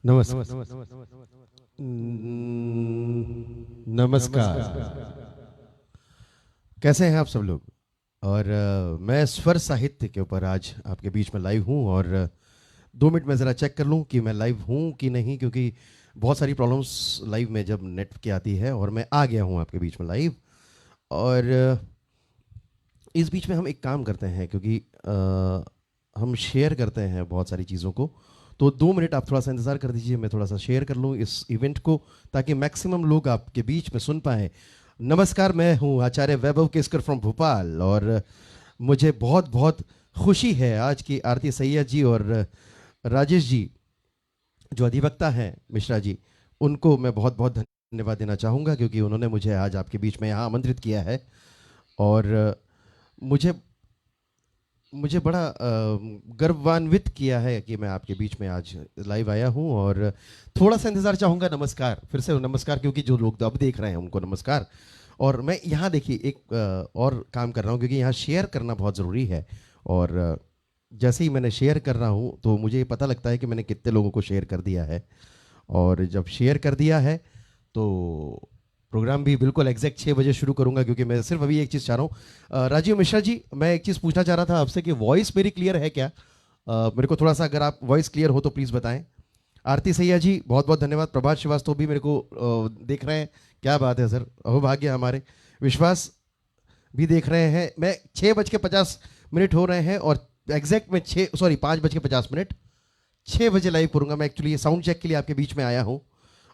नमस्कार। नमस्कार। कैसे हैं आप सब लोग? और मैं स्वर साहित्य के ऊपर आज आपके बीच में लाइव हूं। और 2 मिनट में ज़रा चेक कर लूं कि मैं लाइव हूं कि नहीं, क्योंकि बहुत सारी प्रॉब्लम्स लाइव में जब नेट की आती है। और मैं आ गया हूं आपके बीच में लाइव। और इस बीच में हम एक काम करते हैं, क्योंकि हम शेयर करते हैं बहुत सारी चीज़ों को। तो 2 मिनट आप थोड़ा सा इंतज़ार कर दीजिए, मैं थोड़ा सा शेयर कर लूँ इस इवेंट को, ताकि मैक्सिमम लोग आपके बीच में सुन पाएँ। नमस्कार, मैं हूँ आचार्य वैभव केसकर फ्रॉम भोपाल। और मुझे बहुत बहुत खुशी है आज की आरती सैया जी और राजेश जी, जो अधिवक्ता हैं, मिश्रा जी, उनको मैं बहुत बहुत धन्यवाद देना चाहूँगा, क्योंकि उन्होंने मुझे आज आपके बीच में यहाँ आमंत्रित किया है। और मुझे मुझे बड़ा गर्वान्वित किया है कि मैं आपके बीच में आज लाइव आया हूं। और थोड़ा सा इंतज़ार चाहूँगा। नमस्कार, फिर से नमस्कार, क्योंकि जो लोग अब देख रहे हैं उनको नमस्कार। और मैं यहाँ देखिए एक और काम कर रहा हूँ, क्योंकि यहाँ शेयर करना बहुत ज़रूरी है। और जैसे ही मैंने शेयर कर रहा हूँ तो मुझे ये पता लगता है कि मैंने कितने लोगों को शेयर कर दिया है। और जब शेयर कर दिया है तो प्रोग्राम भी बिल्कुल एग्जैक्ट 6 बजे शुरू करूंगा, क्योंकि मैं सिर्फ अभी एक चीज़ चाह रहा हूँ। राजीव मिश्रा जी, मैं एक चीज़ पूछना चाह रहा था आपसे कि वॉइस मेरी क्लियर है क्या? मेरे को थोड़ा सा, अगर आप वॉइस क्लियर हो तो प्लीज़ बताएं। आरती सैया जी, बहुत बहुत धन्यवाद। प्रभात श्रीवास्तव भी मेरे को देख रहे हैं। क्या बात है सर, अहोभाग्य हमारे। विश्वास भी देख रहे हैं। मैं 6:50 हो रहे हैं, और एग्जैक्ट में 5:50 6 बजे लाइव करूंगा। मैं एक्चुअली ये साउंड चेक के लिए आपके बीच में आया हूँ।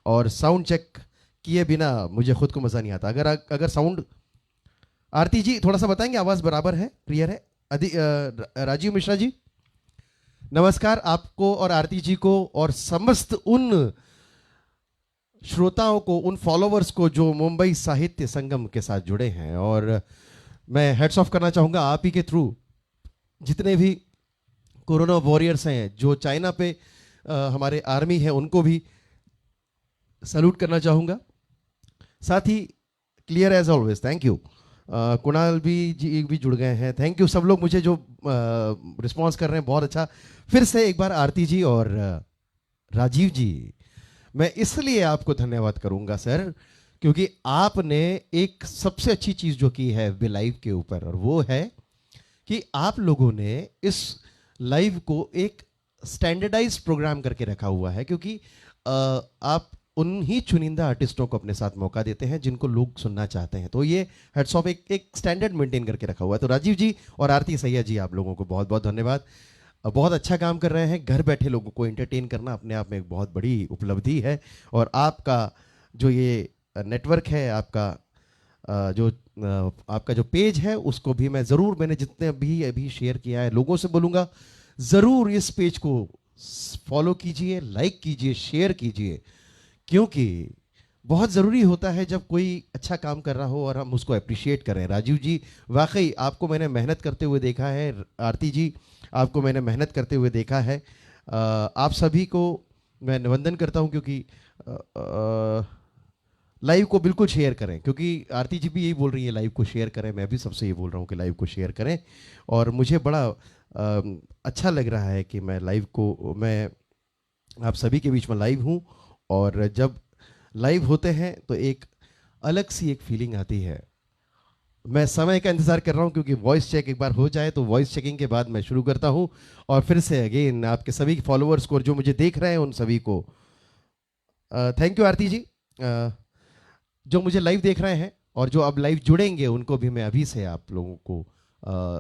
और साउंड चेक किए बिना मुझे खुद को मज़ा नहीं आता। अगर साउंड, आरती जी थोड़ा सा बताएंगे, आवाज़ बराबर है, क्लियर है? राजीव मिश्रा जी, नमस्कार आपको और आरती जी को, और समस्त उन श्रोताओं को, उन फॉलोवर्स को जो मुंबई साहित्य संगम के साथ जुड़े हैं। और मैं हेड्स ऑफ करना चाहूँगा आप ही के थ्रू जितने भी कोरोना वॉरियर्स हैं, जो चाइना पे हमारे आर्मी है, उनको भी सैल्यूट करना चाहूँगा। साथ ही clear as always, thank you. Kunal भी जी भी जुड़ गए हैं, थैंक यू। सब लोग मुझे जो रिस्पॉन्स कर रहे हैं, बहुत अच्छा। फिर से एक बार आरती जी और राजीव जी, मैं इसलिए आपको धन्यवाद करूंगा सर, क्योंकि आपने एक सबसे अच्छी चीज़ जो की है FB लाइव के ऊपर, और वो है कि आप लोगों ने इस लाइव को एक स्टैंडर्डाइज प्रोग्राम करके रखा हुआ है। क्योंकि आप उन ही चुनिंदा आर्टिस्टों को अपने साथ मौका देते हैं जिनको लोग सुनना चाहते हैं। तो ये हेड्स ऑफ एक स्टैंडर्ड मेंटेन करके रखा हुआ है। तो राजीव जी और आरती सैया जी, आप लोगों को बहुत बहुत धन्यवाद। बहुत अच्छा काम कर रहे हैं। घर बैठे लोगों को एंटरटेन करना अपने आप में एक बहुत बड़ी उपलब्धि है। और आपका जो ये नेटवर्क है, आपका जो पेज है, उसको भी मैं ज़रूर, मैंने जितने अभी अभी शेयर किया है, लोगों से बोलूँगा ज़रूर इस पेज को फॉलो कीजिए, लाइक कीजिए, शेयर कीजिए। क्योंकि बहुत ज़रूरी होता है जब कोई अच्छा काम कर रहा हो और हम उसको अप्रिशिएट करें। राजीव जी, वाकई आपको मैंने मेहनत करते हुए देखा है। आरती जी, आपको मैंने मेहनत करते हुए देखा है। आप सभी को मैं निवेदन करता हूं, क्योंकि लाइव को बिल्कुल शेयर करें, क्योंकि आरती जी भी यही बोल रही है लाइव को शेयर करें, मैं भी सबसे ये बोल रहा हूँ कि लाइव को शेयर करें। और मुझे बड़ा अच्छा लग रहा है कि मैं आप सभी के बीच में लाइव हूँ। और जब लाइव होते हैं तो एक अलग सी एक फीलिंग आती है। मैं समय का इंतज़ार कर रहा हूँ, क्योंकि वॉइस चेक एक बार हो जाए तो वॉइस चेकिंग के बाद मैं शुरू करता हूँ। और फिर से अगेन आपके सभी फॉलोअर्स को और जो मुझे देख रहे हैं उन सभी को थैंक यू। आरती जी, जो मुझे लाइव देख रहे हैं और जो अब लाइव जुड़ेंगे, उनको भी मैं अभी से आप लोगों को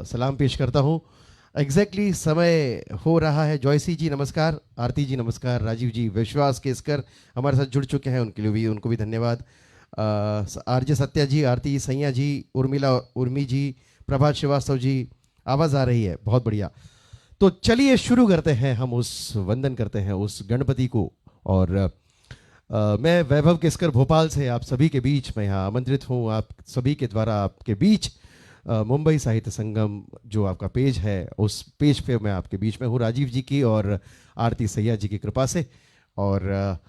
सलाम पेश करता हूँ। एग्जैक्टली समय हो रहा है। जॉयसी जी नमस्कार, आरती जी नमस्कार, राजीव जी, विश्वास केसकर हमारे साथ जुड़ चुके हैं, उनके लिए भी, उनको भी धन्यवाद। आरजे सत्या जी, आरती सैया जी, उर्मी जी, प्रभात श्रीवास्तव जी, आवाज़ आ रही है, बहुत बढ़िया। तो चलिए शुरू करते हैं, हम उस वंदन करते हैं उस गणपति को। और मैं वैभव केसकर भोपाल से आप सभी के बीच में यहाँ आमंत्रित हूँ, आप सभी के द्वारा आपके बीच मुंबई साहित्य संगम जो आपका पेज है, उस पेज पे मैं आपके बीच में हूँ, राजीव जी की और आरती सैया जी की कृपा से। और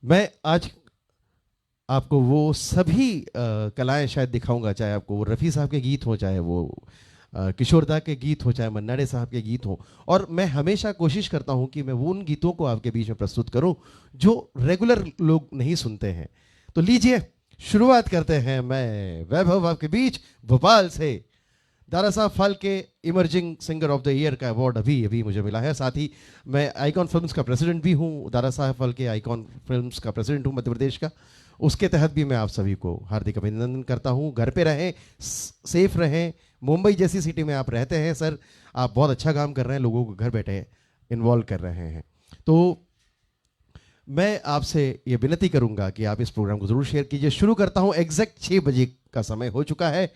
मैं आज आपको वो सभी कलाएं शायद दिखाऊंगा, चाहे आपको वो रफ़ी साहब के गीत हों, चाहे वो किशोरदा के गीत हो, चाहे मन्नाडे साहब के गीत हो, और मैं हमेशा कोशिश करता हूं कि मैं वो उन गीतों को आपके बीच में प्रस्तुत करूं जो रेगुलर लोग नहीं सुनते हैं। तो लीजिए शुरुआत करते हैं। मैं वैभव आपके बीच भोपाल से। Dara Saheb Phalke emerging singer of the year का अवार्ड अभी अभी मुझे मिला है। साथ ही मैं आइकॉन फिल्म्स का प्रेसिडेंट भी हूँ। दारा साहब फाल्के आइकॉन फिल्म्स का प्रेसिडेंट हूँ मध्य प्रदेश का। उसके तहत भी मैं आप सभी को हार्दिक अभिनंदन करता हूँ। घर पे रहें, सेफ रहें। मुंबई जैसी सिटी में आप रहते हैं सर, आप बहुत अच्छा काम कर रहे हैं, लोगों को घर बैठे इन्वॉल्व कर रहे हैं। तो मैं आपसे ये विनती करूंगा कि आप इस प्रोग्राम को जरूर शेयर कीजिए। शुरू करता हूं। एग्जैक्ट 6 बजे का समय हो चुका है।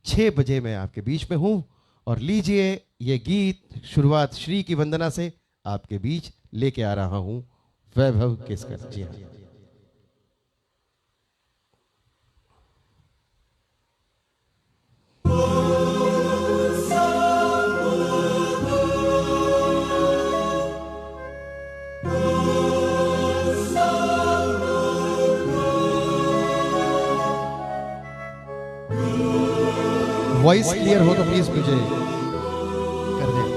6 बजे मैं आपके बीच में हूं और लीजिए ये गीत शुरुआत श्री की वंदना से आपके बीच लेके आ रहा हूं। वैभव केसकर जी। वॉइस क्लियर हो तो प्लीज मुझे कर दें।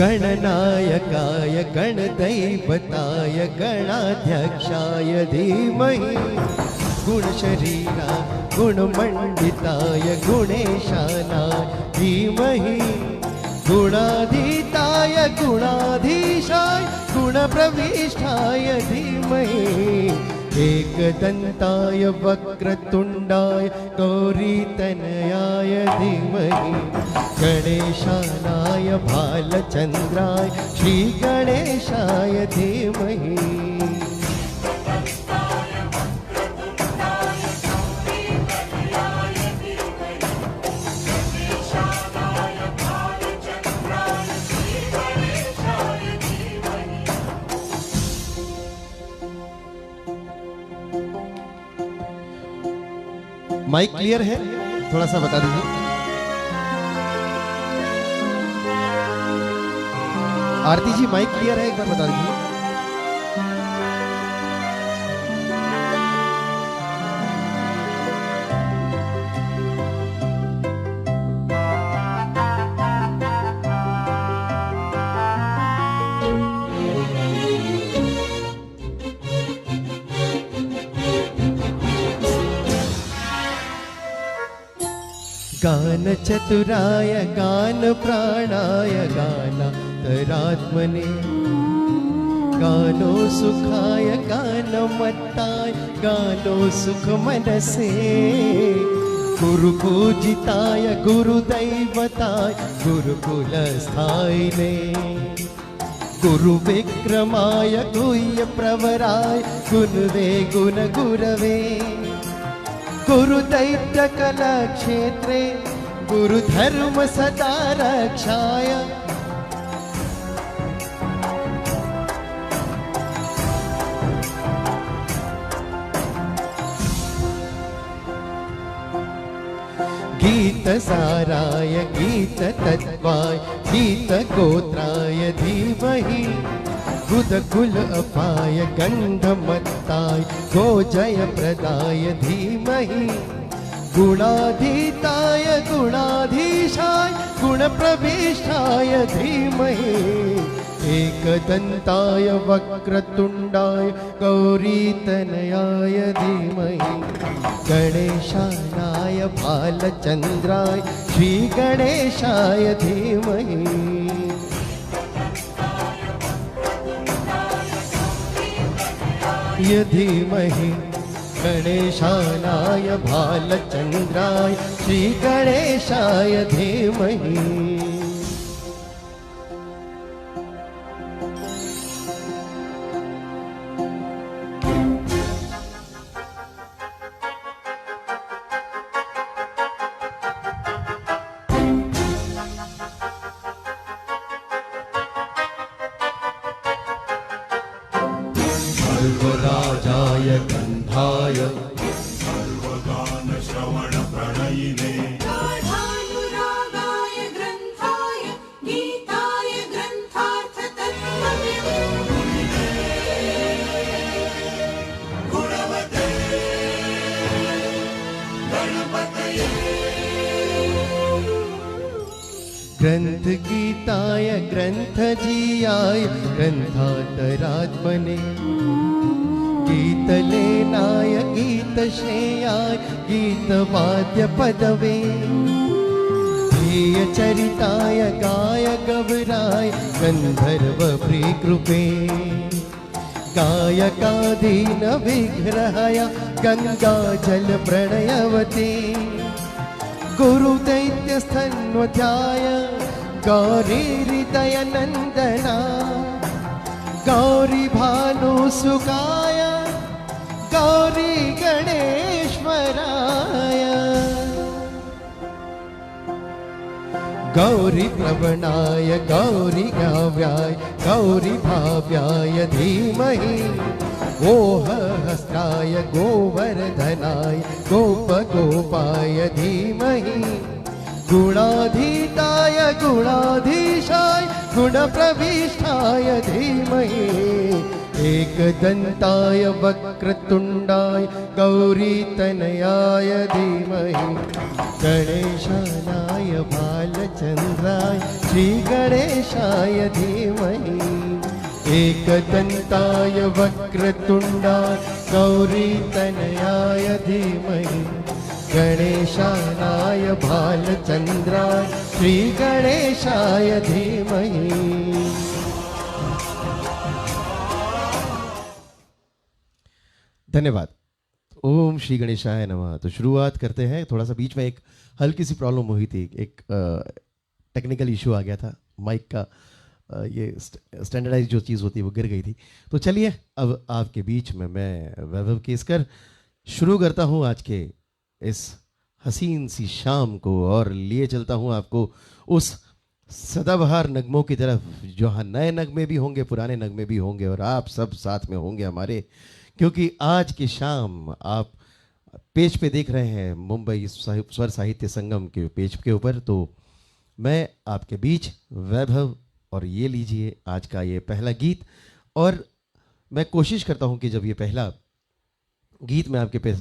गणनायकाय गणदैवताय गणाध्यक्षाय धीमहि गुणशरीरा गुणमण्डिताय गुणेशानाय धीमहि गुणाधीताय गुणाधीशाय गुणप्रविष्टाय धीमहि एकदन्ताय वक्रतुण्डाय गौरीतनयाय धीमहि गणेशानाय भालचन्द्राय श्रीगणेशाय धीमहि माइक क्लियर है? थोड़ा सा बता दीजिए। आरती जी माइक क्लियर है? एक बार बता दीजिए। गान चतुराय गान प्राणाय गानान्तरात्मने गानो सुखाय गानमत्ताय गानो सुखमनसे गुरुपूजिताय गुरुदैवताय गुरुकुलस्थायिने गुरुविक्रमाय गुह्यप्रवराय गुणवे गुणगुरवे गुरुदैत्यकलाक्षेत्रे गुरुधर्म सदा रक्षाय गीतसाराय गीततत्त्वाय गीतगोत्राय धीमहि गुदकुल अपाय गंधमत्ताय गोजयप्रदाय धीमहि गुणाधीताय गुणाधीशाय गुणप्रविष्टाय धीमहि एकदन्ताय वक्रतुण्डाय गौरीतनयाय धीमहि गणेशानाय भालचन्द्राय श्रीगणेशाय धीमहि धीमहि गणेशानाय भालचन्द्राय श्रीगणेशाय धीमहि ग्रंथ गीताय ग्रंथ जियाय ग्रंथांतरात्मने गीत लेनाय गीत श्रेयाय गीतवाद्य पदवे ध्येय चरिताय गाय गवराय गंधर्व प्रीकृपे गायकादीन विग्रहाय गंगा जल प्रणयवते गुरुदैत्यस्तन्वध्याय गौरी हृदय नंदना गौरी भानुसुकाय गौरी गणेश्वराय गौरी प्रवणाय गौरी गाव्याय गौरी भाव्याय धीमहि ओह हस्ताय गोवर्धनाय गोपगोपाय धीमहि गुणाधीताय गुणाधीशाय गुणप्रविष्टाय धीमहि एकदन्ताय वक्रतुण्डाय गौरीतनयाय धीमहि गणेशानाय बालचन्द्राय श्रीगणेशाय धीमहि एकदन्ताय वक्रतुण्डाय गौरीतनयाय धीमहि गणेशानाय बालचन्द्राय श्रीगणेशाय धीमहि। धन्यवाद। ओम श्री गणेशाय नमः। तो शुरुआत करते हैं। थोड़ा सा बीच में एक हल्की सी प्रॉब्लम हुई थी, एक टेक्निकल इशू आ गया था, माइक का ये स्टैंडर्डाइज जो चीज़ होती है वो गिर गई थी। तो चलिए अब आपके बीच में मैं वैभव केसकर शुरू करता हूँ आज के इस हसीन सी शाम को और लिए चलता हूँ आपको उस सदाबहार नगमों की तरफ, जहाँ नए नगमे भी होंगे, पुराने नगमे भी होंगे और आप सब साथ में होंगे हमारे, क्योंकि आज की शाम आप पेज पे देख रहे हैं मुंबई स्वर साहित्य संगम के पेज के ऊपर। तो मैं आपके बीच वैभव, और ये लीजिए आज का ये पहला गीत। और मैं कोशिश करता हूँ कि जब ये पहला गीत मैं आपके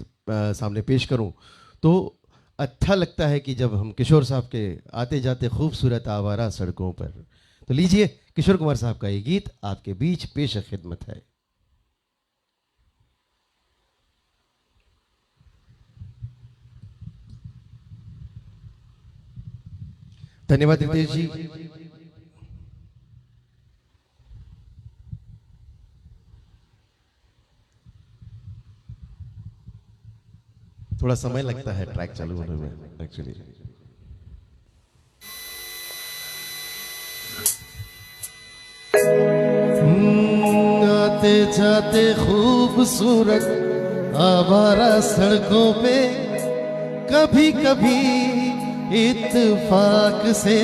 सामने पेश करूँ तो अच्छा लगता है कि जब हम किशोर साहब के आते जाते खूबसूरत आवारा सड़कों पर। तो लीजिए किशोर कुमार साहब का ये गीत आपके बीच पेश खिदमत है। धन्यवाद रितेश जी। थोड़ा समय लगता है ट्रैक चालू होने में एक्चुअली। आते जाते खूबसूरत आवारा सड़कों पे कभी कभी इत्तेफाक से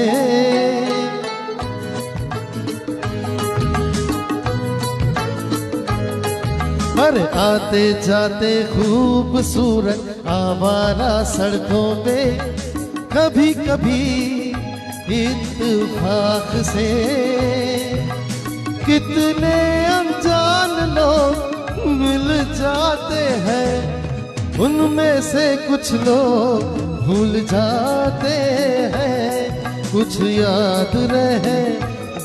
अरे आते जाते खूबसूरत आवारा सड़कों पे कभी कभी इत्तेफाक से कितने अनजान लोग मिल जाते हैं, उनमें से कुछ लोग भूल जाते हैं, कुछ याद रह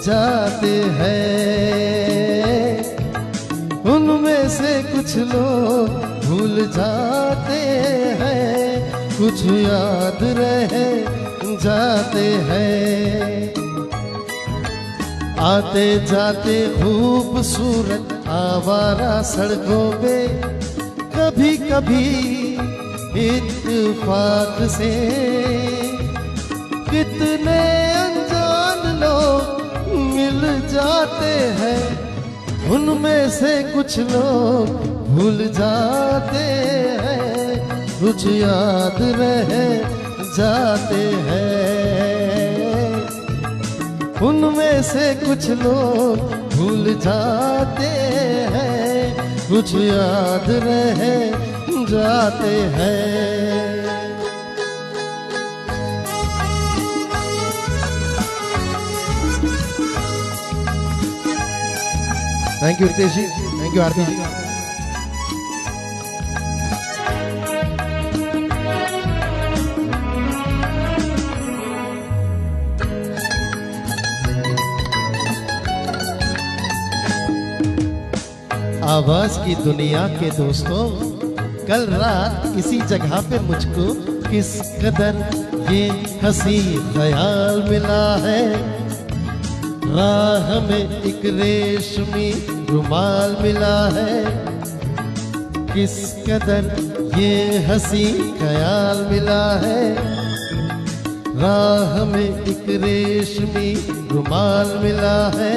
जाते हैं, उनमें से कुछ लोग भूल जाते हैं, कुछ याद रह जाते हैं। आते जाते खूबसूरत आवारा सड़कों पे कभी कभी इत्तेफाक से कितने अनजान लोग मिल जाते हैं, उनमें से कुछ लोग भूल जाते हैं, कुछ याद रह जाते हैं, उनमें से कुछ लोग भूल जाते हैं, कुछ याद रह जाते हैं। Thank you Ritesh ji, thank you Aarti ji. आवाज की दुनिया के दोस्तों, कल रात इसी जगह पे मुझको किस कदर ये हंसी ख्याल मिला है। राह में एक रेशमी रुमाल मिला है, किस कदर ये हंसी ख्याल मिला है। राह में एक रेशमी रुमाल मिला है,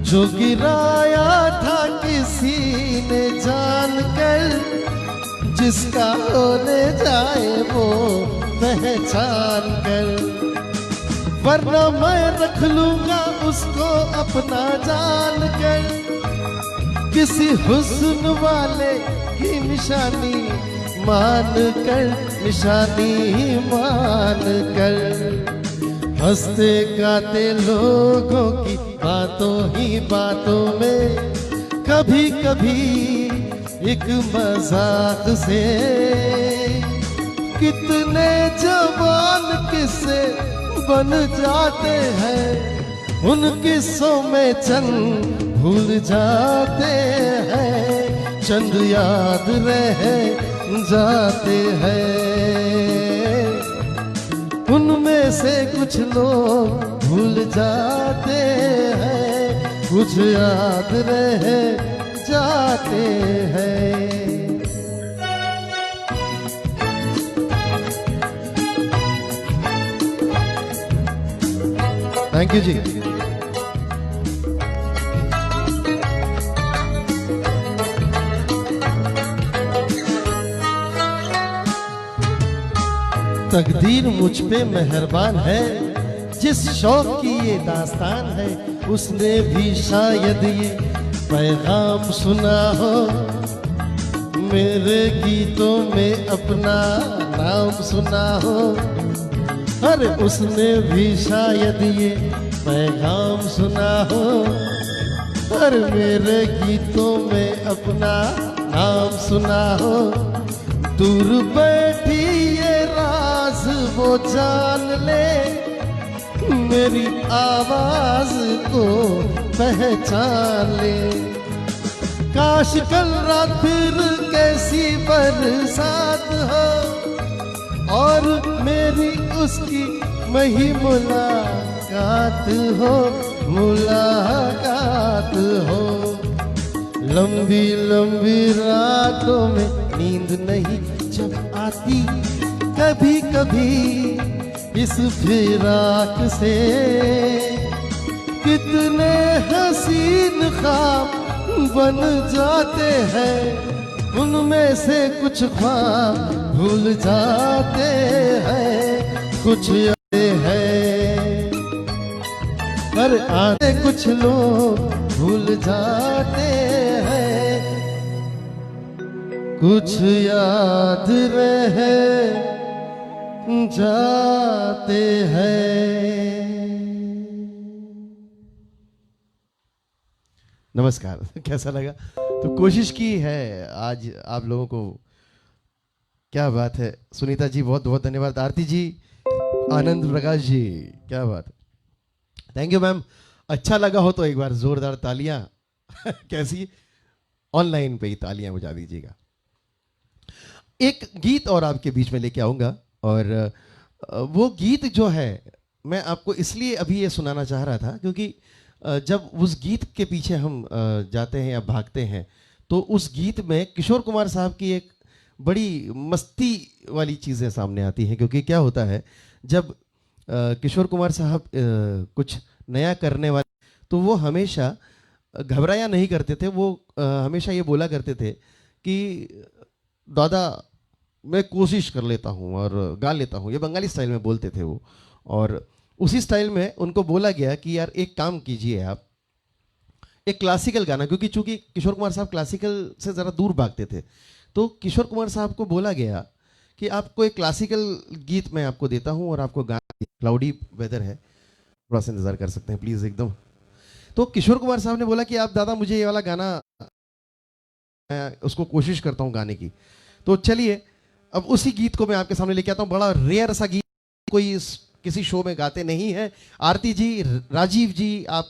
जो गिराया था किसी ने जानकर, जिसका होने जाए वो पहचान कर। वरना मैं रख लूंगा उसको अपना जान कर, किसी हुस्न वाले की निशानी मान कर, निशानी मान कर। हंसते गाते लोगों की बातों ही बातों में, कभी कभी एक मजाक से कितने जवान किस्से बन जाते हैं। उन किस्सों में चंद भूल जाते हैं, चंद याद रह जाते हैं। उनमें से कुछ लोग भूल जाते हैं, कुछ याद रह जाते हैं। थैंक यू जी। तकदीर मुझ पे मेहरबान है, जिस शौक की ये दास्तान है, उसने भी शायद ये पैगाम सुना हो। मेरे गीतों में अपना नाम सुना हो, अरे उसने भी शायद ये पैगाम सुना हो। अरे मेरे गीतों में अपना नाम सुना हो। दूर बैठी ये राज वो जान ले, मेरी आवाज को पहचान ले। काश कल रात फिर कैसी बरसात हो, और मेरी उसकी वही मुलाकात हो, मुलाकात हो। लंबी लंबी रातों में नींद नहीं जब आती, कभी कभी इस फिराक से कितने हसीन ख्वाब बन जाते हैं। उनमें से कुछ ख्वाब भूल जाते हैं, कुछ आते हैं, पर आते कुछ लोग भूल जाते हैं, कुछ याद रह जाते हैं। नमस्कार। कैसा लगा? तो कोशिश की है आज आप लोगों को। क्या बात है सुनीता जी, बहुत बहुत धन्यवाद। आरती जी, आनंद प्रकाश जी, क्या बात है। Thank you ma'am. अच्छा लगा हो तो एक बार जोरदार तालियां कैसी ऑनलाइन पे ही तालियां बजा दीजिएगा। एक गीत और आपके बीच में लेके आऊंगा, और वो गीत जो है मैं आपको इसलिए अभी ये सुनाना चाह रहा था क्योंकि जब उस गीत के पीछे हम जाते हैं या भागते हैं, तो उस गीत में किशोर कुमार साहब की एक बड़ी मस्ती वाली चीज़ें सामने आती हैं। क्योंकि क्या होता है, जब किशोर कुमार साहब कुछ नया करने वाले, तो वो हमेशा घबराया नहीं करते थे। वो हमेशा ये बोला करते थे कि दादा मैं कोशिश कर लेता हूँ और गा लेता हूँ। ये बंगाली स्टाइल में बोलते थे वो, और उसी स्टाइल में उनको बोला गया कि यार एक काम कीजिए आप, एक क्लासिकल गाना, क्योंकि चूंकि किशोर कुमार साहब क्लासिकल से ज़रा दूर भागते थे, तो किशोर कुमार साहब को बोला गया कि आपको एक क्लासिकल गीत मैं आपको देता हूँ और आपको गाना। क्लाउडी वेदर है, थोड़ा सा इंतज़ार कर सकते हैं प्लीज़ एकदम। तो किशोर कुमार साहब ने बोला कि आप दादा मुझे ये वाला गाना, मैं उसको कोशिश करता हूँ गाने की। तो चलिए अब उसी गीत को मैं आपके सामने लेके आता हूँ। बड़ा रेयर सा गीत, कोई किसी शो में गाते नहीं है। आरती जी, राजीव जी, आप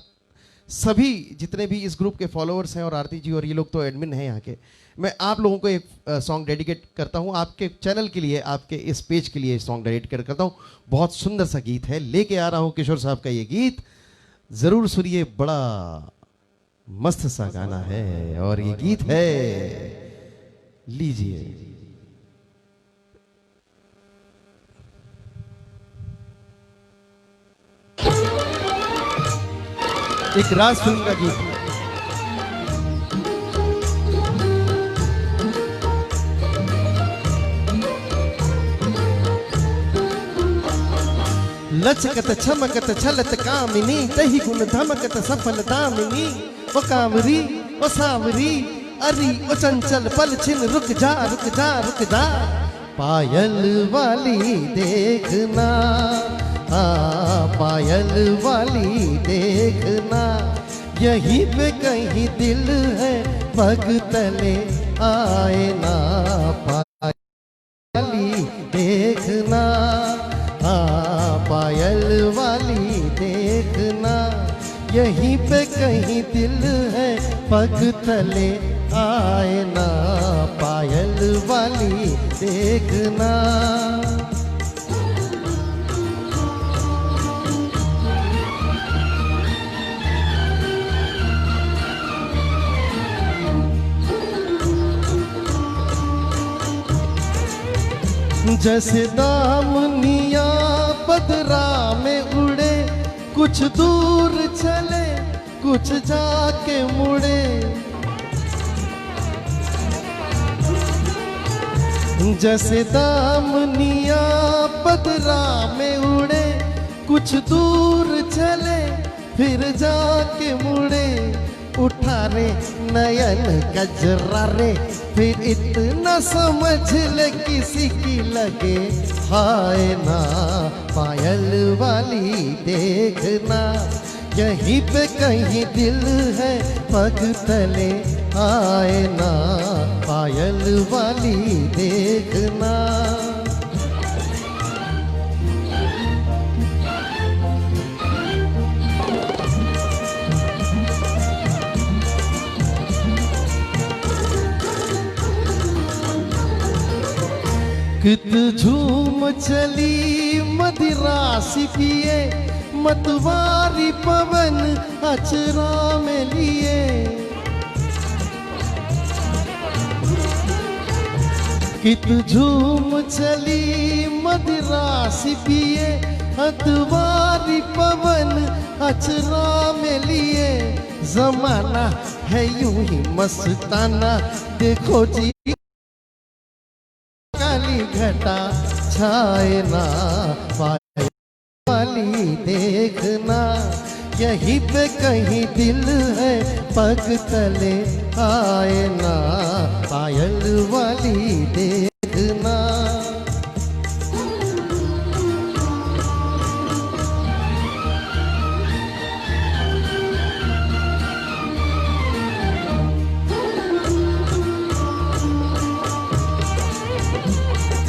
सभी जितने भी इस ग्रुप के फॉलोअर्स हैं और आरती जी और ये लोग तो एडमिन हैं यहाँ के, मैं आप लोगों को एक सॉन्ग डेडिकेट करता हूँ आपके चैनल के लिए, आपके इस पेज के लिए सॉन्ग डेडिकेट करता हूँ। बहुत सुंदर सा गीत है, लेके आ रहा हूँ किशोर साहब का ये गीत, ज़रूर सुनिए। बड़ा मस्त सा गाना है और ये गीत है, लीजिए। एक राज फिल्म का गीत है। लचकत छमकत छलत कामिनी, तही गुण धमकत सफल दामिनी। ओ कामरी ओ सावरी, अरी ओ चंचल पल छिन, रुक जा रुक जा रुक जा। पायल वाली देखना, पायल वाली देखना, यहीं पे कहीं दिल है पग तले आए ना। पायल वाली देखना, पायल वाली देखना, यहीं पे कहीं दिल है पग तले आए ना। पायल वाली देखना। जैसे दामनिया बदरा में उड़े, कुछ दूर चले कुछ जाके मुड़े। जैसे दामनिया बदरा में उड़े, कुछ दूर चले फिर जाके मुड़े। उठा रे नयन गजरा रे, फिर इतना समझ ले किसी की लगे हाय ना। पायल वाली देखना, यहीं पे कहीं दिल है पग तले आए ना। पायल वाली देखना। कित झूम चली मदिरासी पिए, मतवारी पवन अचरा में लिए। कित झूम चली मदिरासी पिए, मतवारी पवन अचरा में लिए। जमाना है यूं ही मस्ताना, देखो जी काली घटा छाए ना। पायल वाली देखना, यहीं पे कहीं दिल है पग तले आए ना। पायल वाली देखना।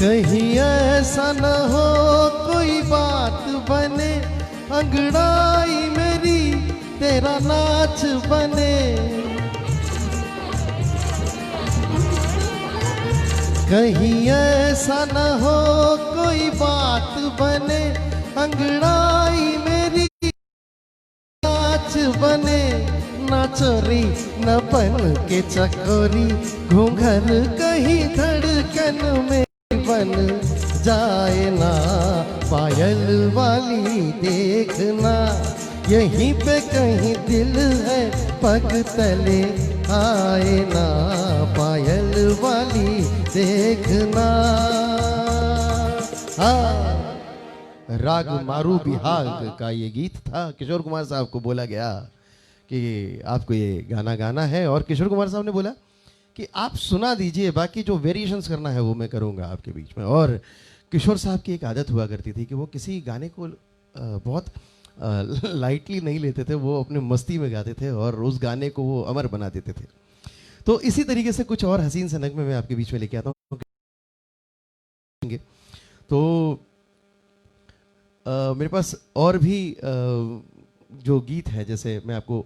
कहीं ऐसा न हो कोई बात बने, अंगड़ाई मेरी तेरा नाच बने। कहीं ऐसा न हो कोई बात बने, अंगड़ाई मेरी नाच बने। ना चोरी न बन के चकोरी, घूंघर कहीं धड़कन में बन जाए ना। पायल वाली देखना, यहीं पे कहीं दिल है पग तले आए ना। पायल वाली देखना। राग मारू बिहाग का ये गीत था। किशोर कुमार साहब को बोला गया कि आपको ये गाना गाना है, और किशोर कुमार साहब ने बोला कि आप सुना दीजिए, बाकी जो वेरिएशंस करना है वो मैं करूँगा आपके बीच में। और किशोर साहब की एक आदत हुआ करती थी कि वो किसी गाने को बहुत लाइटली नहीं लेते थे, वो अपने मस्ती में गाते थे और उस गाने को वो अमर बना देते थे। तो इसी तरीके से कुछ और हसीन से नगमे मैं आपके बीच में लेके आता हूँ। तो मेरे पास और भी जो गीत है, जैसे मैं आपको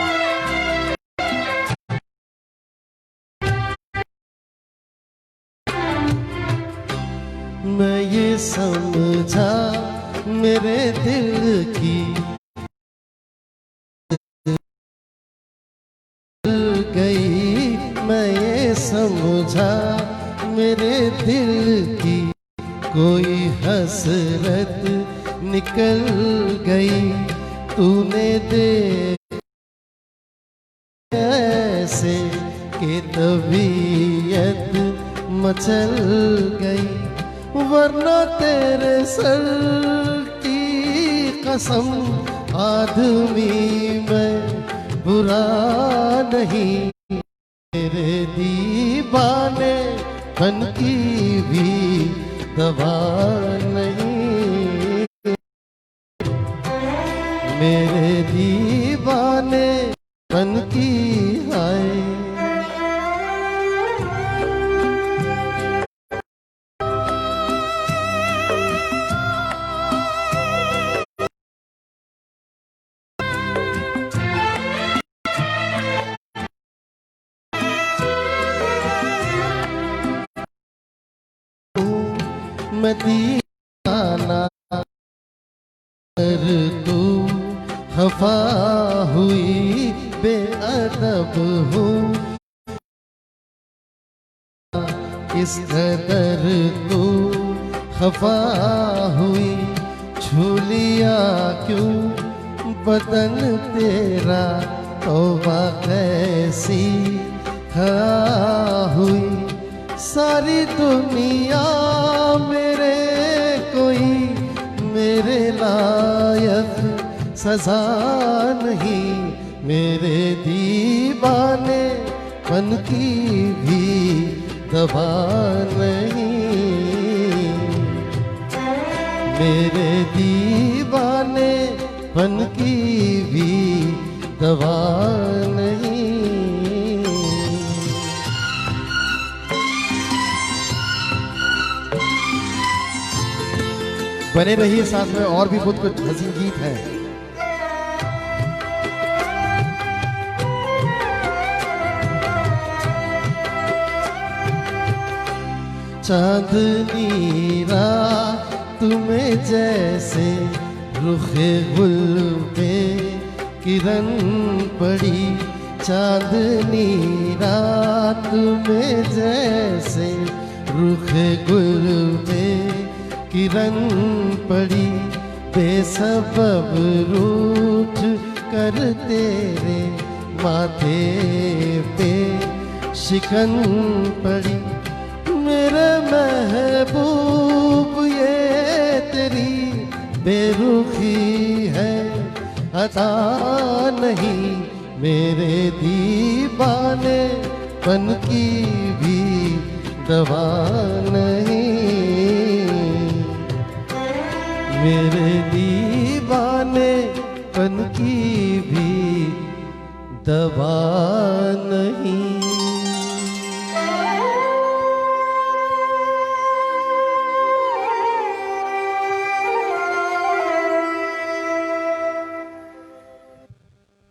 समझा मेरे दिल की गई, मैं ये समझा मेरे दिल की कोई हसरत निकल गई। तूने दे ऐसे कि तबीयत मचल गई, वरना तेरे सर की कसम आदमी मैं बुरा नहीं। तेरे दीवाने बन की भी दवा नहीं, मेरे दीवाने बन की हाय। मैं दीवाना कर तू खफा हुई, बेअदब हूँ इस कदर तू खफा हुई। छू लिया क्यों बदन तेरा, तौबा कैसी खा हुई। सारी दुनिया मेरे कोई मेरे लायक सजा नहीं, मेरे दीवाने पन की भी दवा नहीं, मेरे दीवाने पन की भी दवा नहीं। बने रहिए साथ में, और भी बहुत कुछ हसीन गीत हैं। चांदनी रात में जैसे रुखे गुल पे किरण पड़ी, चांदनी रात में जैसे रुखे गुल पे किरण पड़ी। बेसबब रूठ कर तेरे माथे पे शिकन पड़ी। मेरे महबूब ये तेरी बेरुखी है, अता नहीं, मेरे दीवाने पन की भी दवा नहीं, मेरे दीवाने पन की भी दवा नहीं।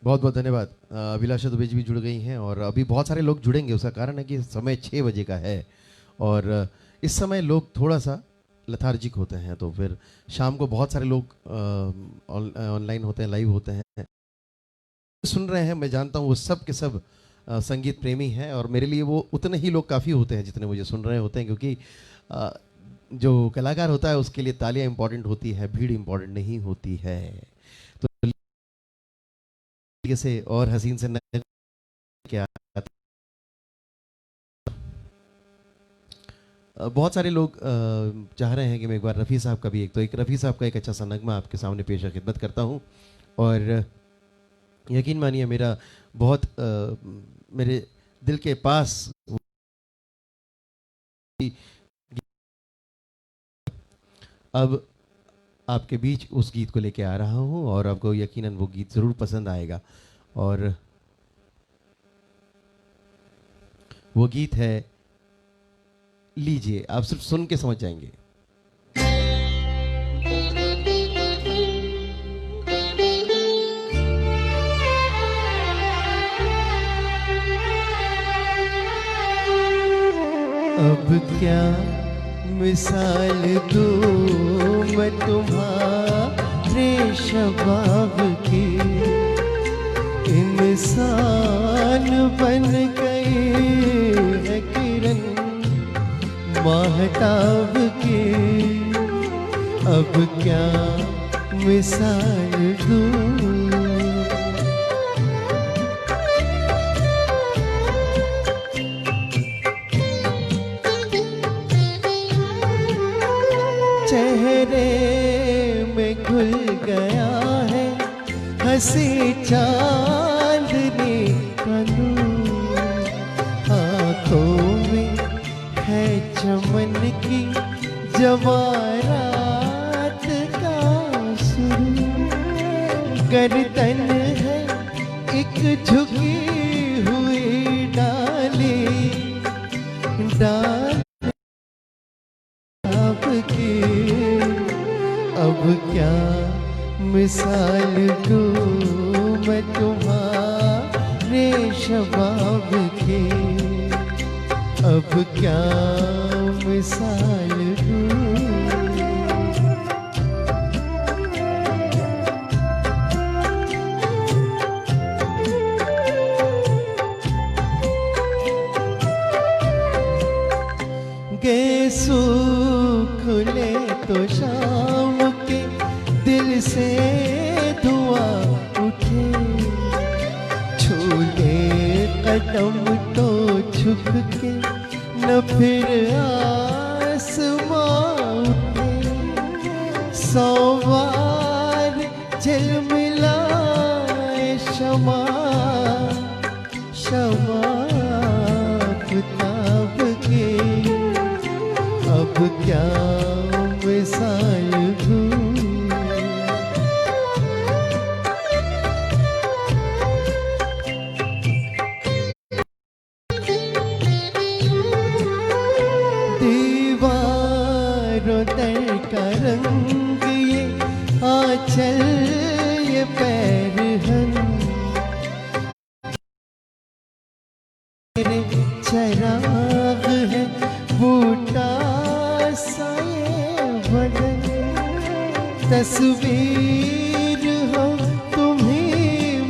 बहुत बहुत धन्यवाद। अभिलाषा दुबे जी भी जुड़ गई हैं और अभी बहुत सारे लोग जुड़ेंगे। उसका कारण है कि समय 6 बजे का है और इस समय लोग थोड़ा सा लथार्जिक होते हैं, तो फिर शाम को बहुत सारे लोग ऑनलाइन होते हैं, लाइव होते हैं, सुन रहे हैं। मैं जानता हूँ वो सब के सब संगीत प्रेमी हैं और मेरे लिए वो उतने ही लोग काफ़ी होते हैं जितने मुझे सुन रहे होते हैं, क्योंकि जो कलाकार होता है उसके लिए तालियां इंपॉर्टेंट होती है, भीड़ इंपॉर्टेंट नहीं होती है। तो से और हसीन से क्या बहुत सारे लोग चाह रहे हैं कि मैं एक बार रफ़ी साहब का भी एक रफ़ी साहब का एक अच्छा सा नगमा आपके सामने पेश खिदमत करता हूं। और यकीन मानिए मेरा बहुत मेरे दिल के पास अब आपके बीच उस गीत को लेके आ रहा हूं और आपको यकीनन वो गीत ज़रूर पसंद आएगा। और वो गीत है, लीजिए, आप सिर्फ सुन के समझ जाएंगे। अब क्या मिसाल दूं मैं तुम्हारे शबाब की, इंसान बन गई है किरण महताब की, अब क्या मिसाल दूं। चेहरे में घुल गया है हंसी चांदनी का नूर, आँखों में है चमन की जवारात का सुरूर, गर्दन है एक झुकी हुई डाली की, अब क्या मिसाल दूं मैं तुम्हारे शबाब की, अब क्या मिसाल दूं। गेसू खुले तो शाम के दिल से धुआं उठे, छूले कदम तो झुक के न फिर आसमां उठे, सवार झिलमिलाए शमा शमा किताब के, अब क्या मिसाल दूं। दीवारों दर का रंग ये आंचल ये पैरहन, मेरे चराग है बूटा सा ये बदन, तस्वीर हो तुम्ही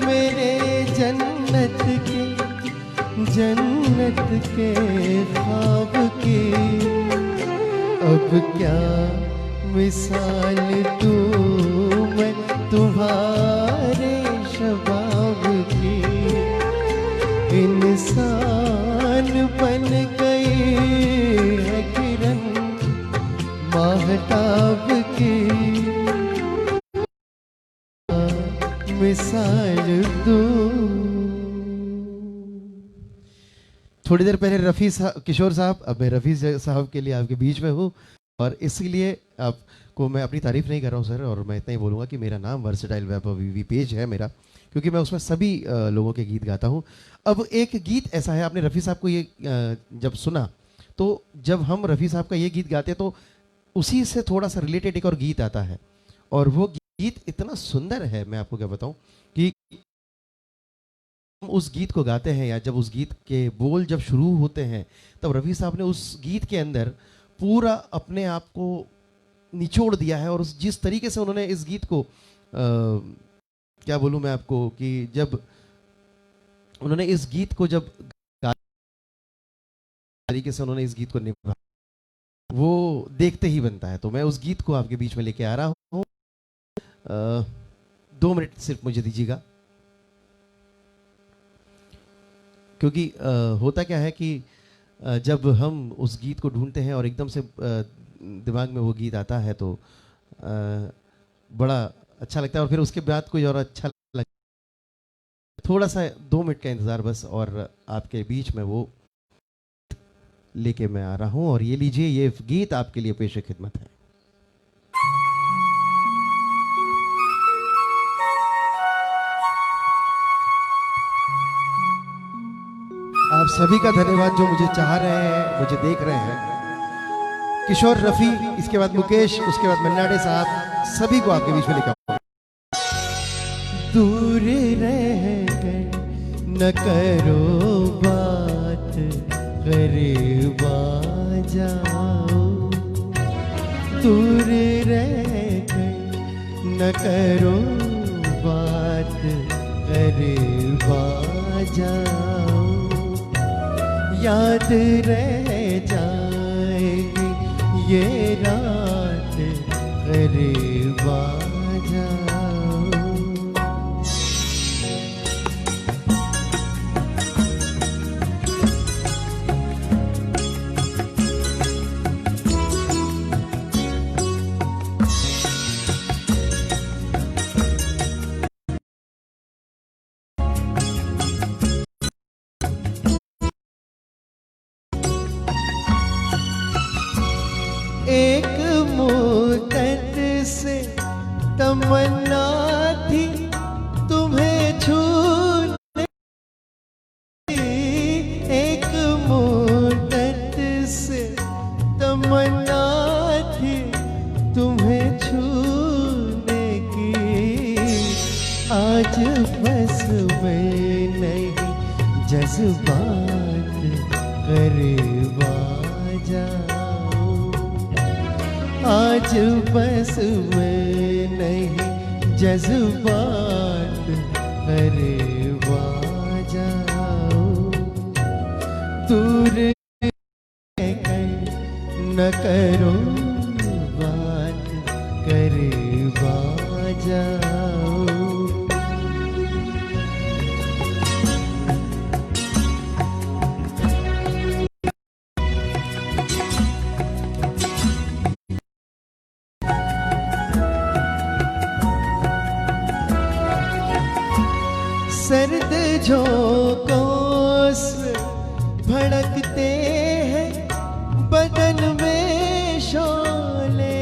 मेरे जन्नत के ख्वाब की, अब क्या मिसाल दूं मैं तुम्हारे शबाब की, इंसान बन गई है किरण महताब की, मिसाल दूं। थोड़ी देर पहले रफ़ी किशोर साहब, अब मैं रफ़ी साहब के लिए आपके बीच में हूँ और इसलिए आपको मैं अपनी तारीफ़ नहीं कर रहा हूँ सर, और मैं इतना ही बोलूँगा कि मेरा नाम वर्सेटाइल वैभव वीवी पेज है मेरा, क्योंकि मैं उसमें सभी लोगों के गीत गाता हूँ। अब एक गीत ऐसा है, आपने रफ़ी साहब को ये जब सुना तो जब हम रफ़ी साहब का ये गीत गाते हैं तो उसी से थोड़ा सा रिलेटेड एक और गीत आता है, और वो गीत इतना सुंदर है, मैं आपको क्या बताऊँ कि हम उस गीत को गाते हैं या जब उस गीत के बोल जब शुरू होते हैं तब रफ़ी साहब ने उस गीत के अंदर पूरा अपने आप को निचोड़ दिया है, और जिस तरीके से उन्होंने इस गीत को क्या बोलूँ मैं आपको कि जब उन्होंने इस गीत को जब तरीके से उन्होंने इस गीत को निभाया वो देखते ही बनता है। तो मैं उस गीत को आपके बीच में लेके आ रहा हूँ। 2 मिनट सिर्फ मुझे दीजिएगा, क्योंकि होता क्या है कि जब हम उस गीत को ढूंढते हैं और एकदम से दिमाग में वो गीत आता है तो बड़ा अच्छा लगता है, और फिर उसके बाद कोई और अच्छा लगता है। थोड़ा सा 2 मिनट का इंतज़ार बस, और आपके बीच में वो लेके मैं आ रहा हूँ। और ये लीजिए, ये गीत आपके लिए पेश खिदमत है। आप सभी का धन्यवाद जो मुझे चाह रहे हैं, मुझे देख रहे हैं। किशोर, रफ़ी, इसके बाद मुकेश, उसके बाद मन्नाडे साहब, सभी को आपके बीच में लेकर दूर रहकर न करो बात, करीब आ जाओ, दूर रह कर न करो बात, करीब आ जाओ, याद रह जाएगी ये रात, करीब आ जाओ। एक मुद्दत से तमन्ना थी तुम्हें छूने की, एक मुद्दत से तमन्ना थी तुम्हें छूने की, आज बस में नहीं जज्बात, करीब आ जाओ, आज बस में नहीं जज्बात, करीब आ जाओ, दूर रहकर न करो बात, करीब आ जाओ। सर्द झोंकों से भड़कते हैं बदन में शोले,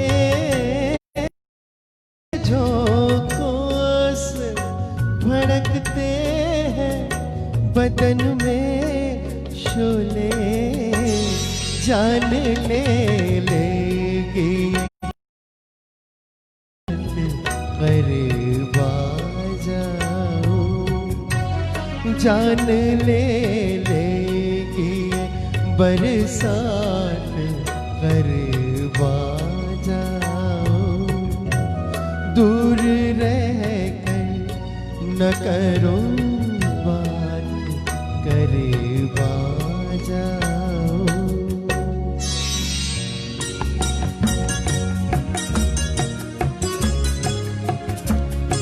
झोंकों से भड़कते हैं बदन में शोले, जान ले लेगी करीब आ जाओ, जान ले लेगी बरसात, करीब आ जाओ, दूर रह कर न करो बात, करीब आ जाओ।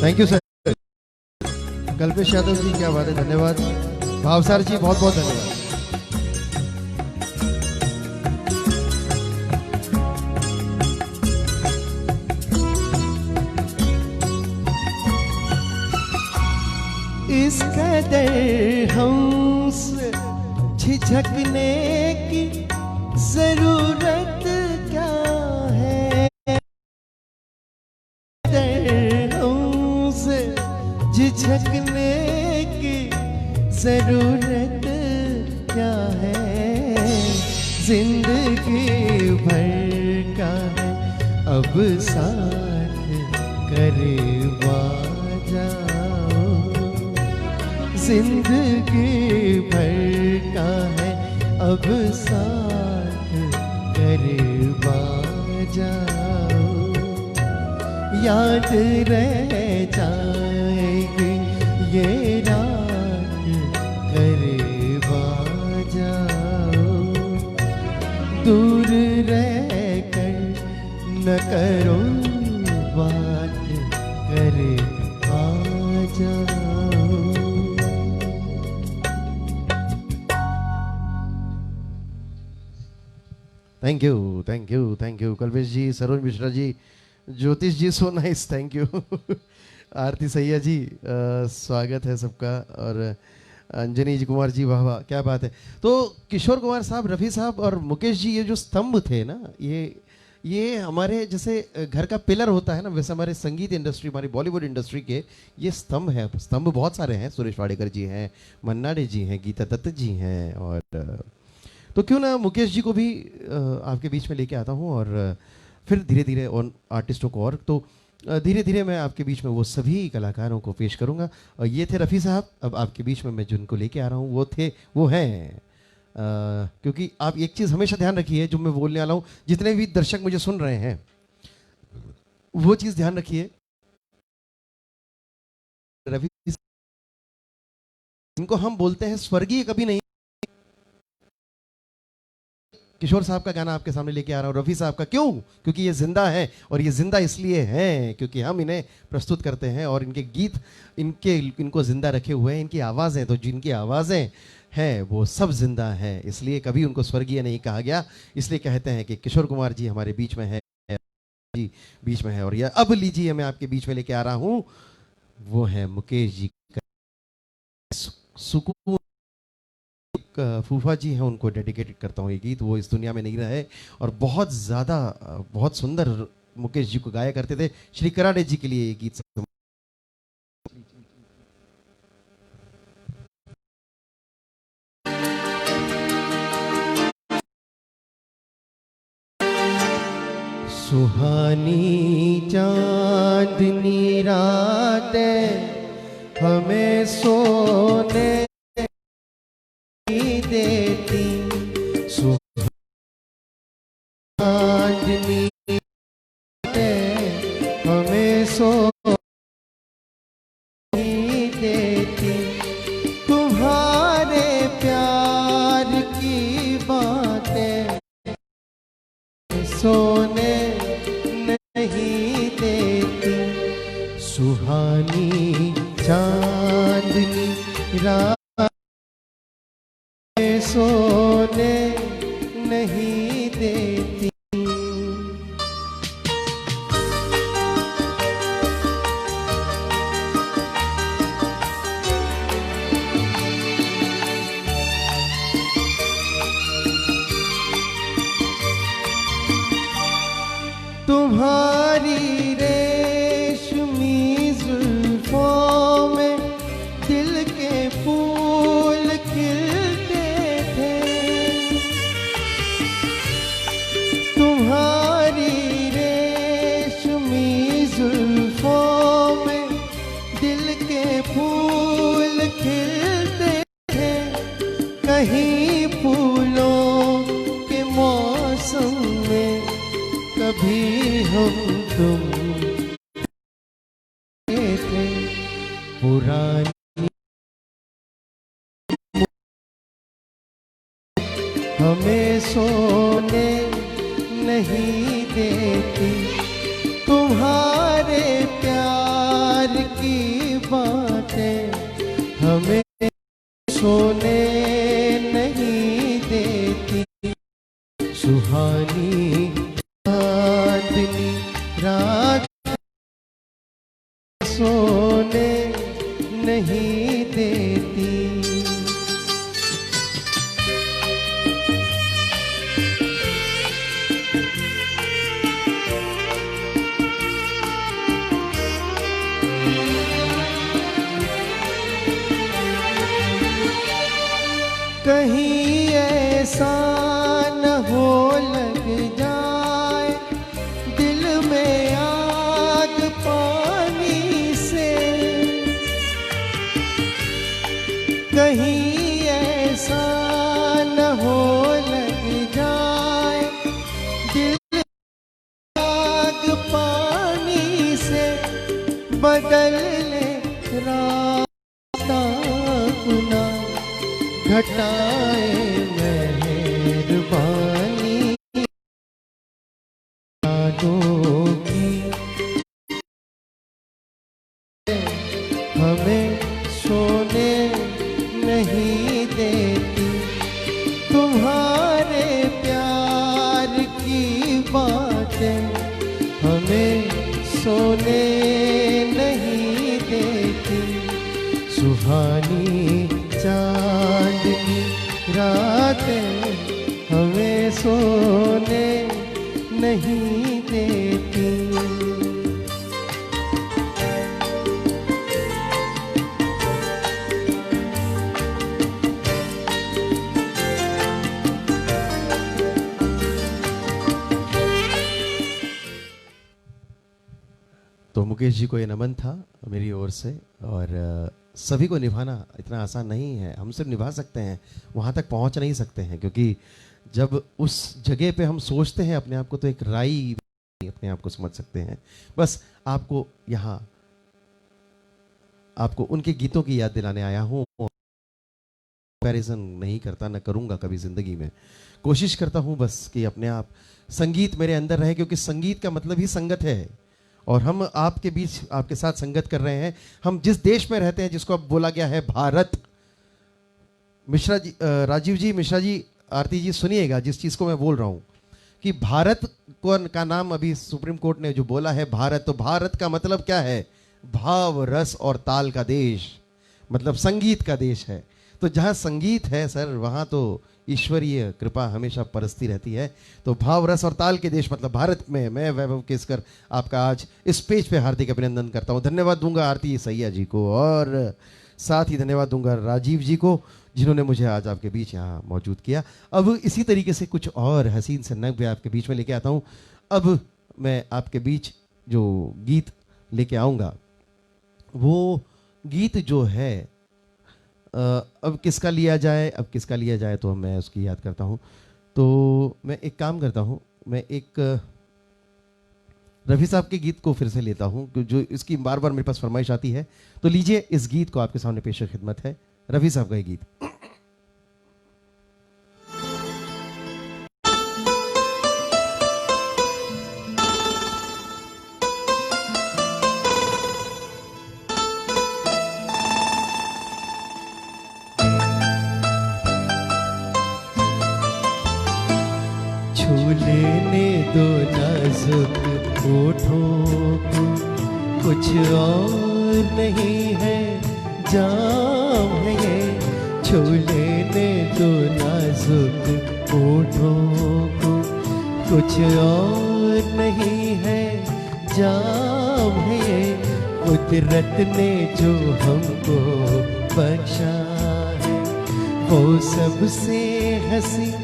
Thank you sir. Kalpesh Yadav ji, क्या बात है, धन्यवाद। भावसार जी, बहुत बहुत धन्यवाद। इस कदर हमसे झिझकने की जरूरत क्या है, हमसे झिझकने की जरूरत क्या है, जिंदगी भर का है अब साथ, करीब आ जाओ, जिंदगी भर का है अब साथ, करीब आ जाओ, याद रह जाएगी ये रात, करीब आ जाओ, दूर रह कर न करो बात, करीब आ जाओ। Thank you, thank you, thank you Kalpesh ji, Saroj Mishra ji, Jyotish ji, so nice, thank you. Aarti Saiya ji, स्वागत है सबका, और अंजनी जी कुमार जी, वाह वाह, क्या बात है। तो किशोर कुमार साहब, रफ़ी साहब और मुकेश जी, ये जो स्तंभ थे ना, ये हमारे जैसे घर का पिलर होता है ना, वैसे हमारे संगीत इंडस्ट्री, हमारी बॉलीवुड इंडस्ट्री के ये स्तंभ हैं। स्तंभ बहुत सारे हैं, सुरेश वाडेकर जी हैं, मन्ना डे जी हैं, गीता दत्त जी हैं, और तो क्यों ना मुकेश जी को भी आपके बीच में लेके आता हूँ, और फिर धीरे धीरे और आर्टिस्टों को, और तो धीरे धीरे मैं आपके बीच में वो सभी कलाकारों को पेश करूँगा। और ये थे रफ़ी साहब, अब आपके बीच में मैं जिनको लेके आ रहा हूँ वो हैं क्योंकि आप एक चीज़ हमेशा ध्यान रखिए, जो मैं बोलने वाला हूँ, जितने भी दर्शक मुझे सुन रहे हैं, वो चीज ध्यान रखिए, रवि इनको हम बोलते हैं स्वर्गीय कभी नहीं। किशोर साहब का गाना आपके सामने लेके आ रहा हूं, रफी साहब का। क्यों? क्योंकि ये जिंदा है, और ये जिंदा इसलिए हैं क्योंकि हम इन्हें प्रस्तुत करते हैं, और इनके गीत इनको जिंदा रखे हुए हैं। इनकी आवाज़ें, तो जिनकी आवाज़ें हैं वो सब जिंदा हैं, इसलिए कभी उनको स्वर्गीय नहीं कहा गया। इसलिए कहते हैं कि किशोर कुमार जी हमारे बीच में है, जी बीच में है। और यह अब लीजिए मैं आपके बीच में लेके आ रहा हूं, वो है मुकेश जी का सुकून। फूफा जी हैं, उनको डेडिकेटेड करता हूँ ये गीत। वो इस दुनिया में नहीं रहे, और बहुत ज़्यादा बहुत सुंदर मुकेश जी को गाया करते थे। श्री कराड़े जी के लिए ये गीत सुहानी चांदनी रातें हमें सोने देती, सुहानी हमें सोने देती, तुम्हारे प्यार की बातें सोने नहीं देती। सुहानी चांदनी रात सोने नहीं देती। तुम्हारी रेशमी जुल्फों में दिल के फूल खिलते थे, तुम्हारी रेशमी जुल्फों में दिल के फूल खिलते थे। कहीं फूलों के मौसम में कभी हम तुम थे। पुरानी हमें सोने नहीं देती, तुम्हारे प्यार की बातें हमें सोने नहीं देती। सुहानी चांदनी रात सोने नहीं देती। कहीं ऐसा न हो लग जाए दिल में आग पानी से, कहीं ऐसा न हो लग जाए दिल में आग पानी से। बदल ले रास्ता अपना, घटाए मेहरबानी यादों की, हमें सोने नहीं देती। तुम्हारे प्यार की बातें हमें सोने नहीं देती। सुहानी चांदनी रातें हमें सोने नहीं देती। तो मुकेश जी को ये नमन था मेरी ओर से, और सभी को निभाना इतना आसान नहीं है। हम सिर्फ निभा सकते हैं, वहाँ तक पहुँच नहीं सकते हैं, क्योंकि जब उस जगह पे हम सोचते हैं अपने आप को, तो एक राई अपने आप को समझ सकते हैं। बस आपको यहाँ आपको उनके गीतों की याद दिलाने आया हूँ। कंपैरिजन नहीं करता, न करूँगा कभी ज़िंदगी में। कोशिश करता हूँ बस कि अपने आप संगीत मेरे अंदर रहे, क्योंकि संगीत का मतलब ही संगत है। और हम आपके बीच आपके साथ संगत कर रहे हैं। हम जिस देश में रहते हैं, जिसको अब बोला गया है भारत, मिश्रा जी, राजीव जी, मिश्रा जी, आरती जी, सुनिएगा जिस चीज़ को मैं बोल रहा हूँ कि भारत को का नाम अभी सुप्रीम कोर्ट ने जो बोला है भारत, तो भारत का मतलब क्या है? भाव, रस और ताल का देश, मतलब संगीत का देश है। तो जहाँ संगीत है सर, वहाँ तो ईश्वरीय कृपा हमेशा बरसती रहती है। तो भाव, रस और ताल के देश मतलब भारत में मैं वैभव केसकर आपका आज इस पेज पे हार्दिक अभिनंदन करता हूँ। धन्यवाद दूंगा आरती सैया जी को, और साथ ही धन्यवाद दूंगा राजीव जी को, जिन्होंने मुझे आज आपके बीच यहाँ मौजूद किया। अब इसी तरीके से कुछ और हसीन से नग आपके बीच में लेके आता हूँ। अब मैं आपके बीच जो गीत लेके आऊँगा, वो गीत जो है अब किसका लिया जाए, अब किसका लिया जाए, तो मैं उसकी याद करता हूँ। तो मैं एक काम करता हूँ, मैं एक रफ़ी साहब के गीत को फिर से लेता हूँ, जो इसकी बार बार मेरे पास फरमाइश आती है। तो लीजिए, इस गीत को आपके सामने पेश खिदमत है, रफ़ी साहब का ये गीत। छू लेने दो नाजुक होठों को, कुछ और नहीं है जाम है ये। छू लेने दो नाजुक होठों को, कुछ और नहीं है जाम है ये। कुदरत ने जो हमको बख्शा है, वो सबसे हंसी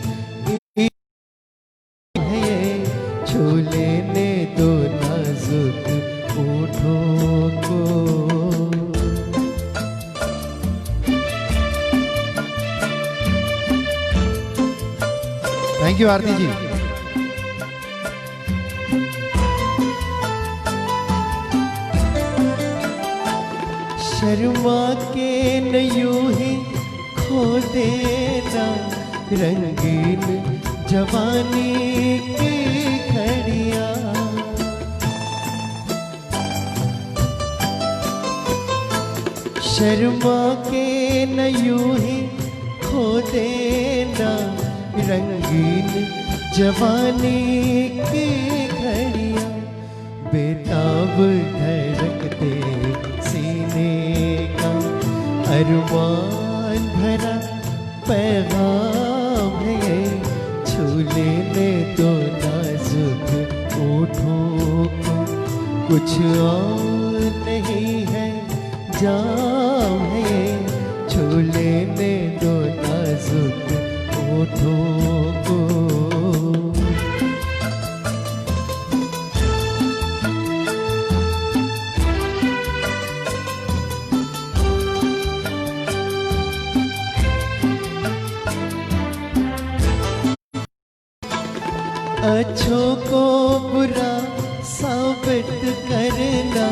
छू लेने दो नाजुक होठों को। थैंक यू आरती जी। शर्मा के न यूं ही खो देना रंगीन जवानी की घड़ियां। शर्मा के न यूं ही खो देना रंगीन जवानी की घड़ियां। बेताब धड़कते सीने का अरमान भरा पैगाम है ये। छू लेने दो नाजुक होठों को, कुछ और नहीं है जाम है ये। छू लेने दो नाजुक होठों को। अच्छों को बुरा साबित करना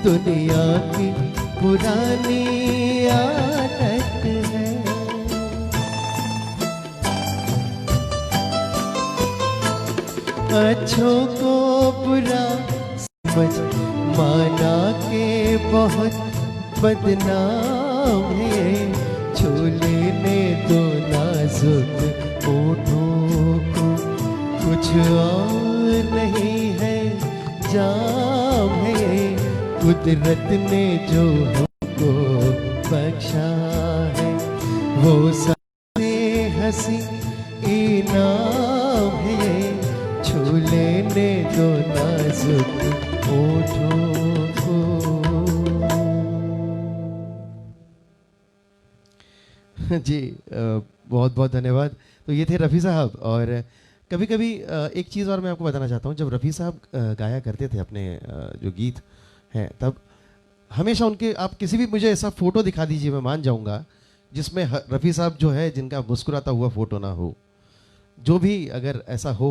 दुनिया की पुरानी आदत है। अच्छों को बुरा समझ माना के बहुत बदनाम है। छू लेने दो नाजुक होठों को, कुछ और नहीं है जाम है ये। कुदरत ने जो हमको बख्शा है, वो सबसे हंसी इनाम है ये। छू लेने दो नाजुक होठों को। जी, बहुत बहुत धन्यवाद। तो ये थे रफ़ी साहब। और कभी कभी एक चीज़ और मैं आपको बताना चाहता हूँ, जब रफ़ी साहब गाया करते थे अपने जो गीत हैं, तब हमेशा उनके, आप किसी भी मुझे ऐसा फ़ोटो दिखा दीजिए, मैं मान जाऊँगा, जिसमें रफ़ी साहब जो है, जिनका मुस्कुराता हुआ फ़ोटो ना हो। जो भी अगर ऐसा हो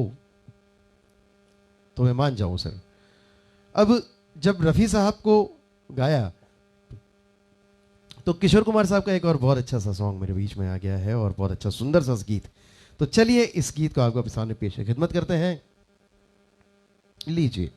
तो मैं मान जाऊं सर। अब जब रफ़ी साहब को गाया तो किशोर कुमार साहब का एक और बहुत अच्छा सा सॉन्ग मेरे बीच में आ गया है और बहुत अच्छा सुंदर सा गीत। तो चलिए इस गीत को आपको अपने सामने पेश खिदमत करते हैं। लीजिए।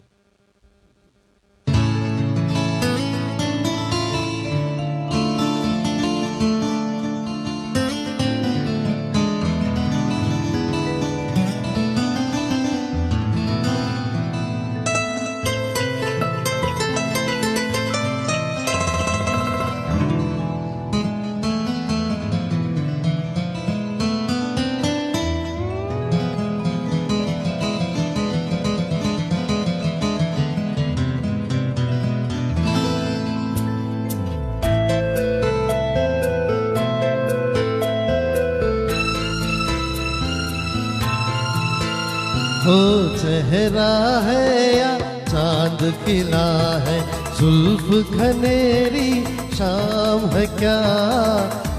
हो चेहरा है या चांद खिला है, जुल्फ घनेरी शाम है क्या,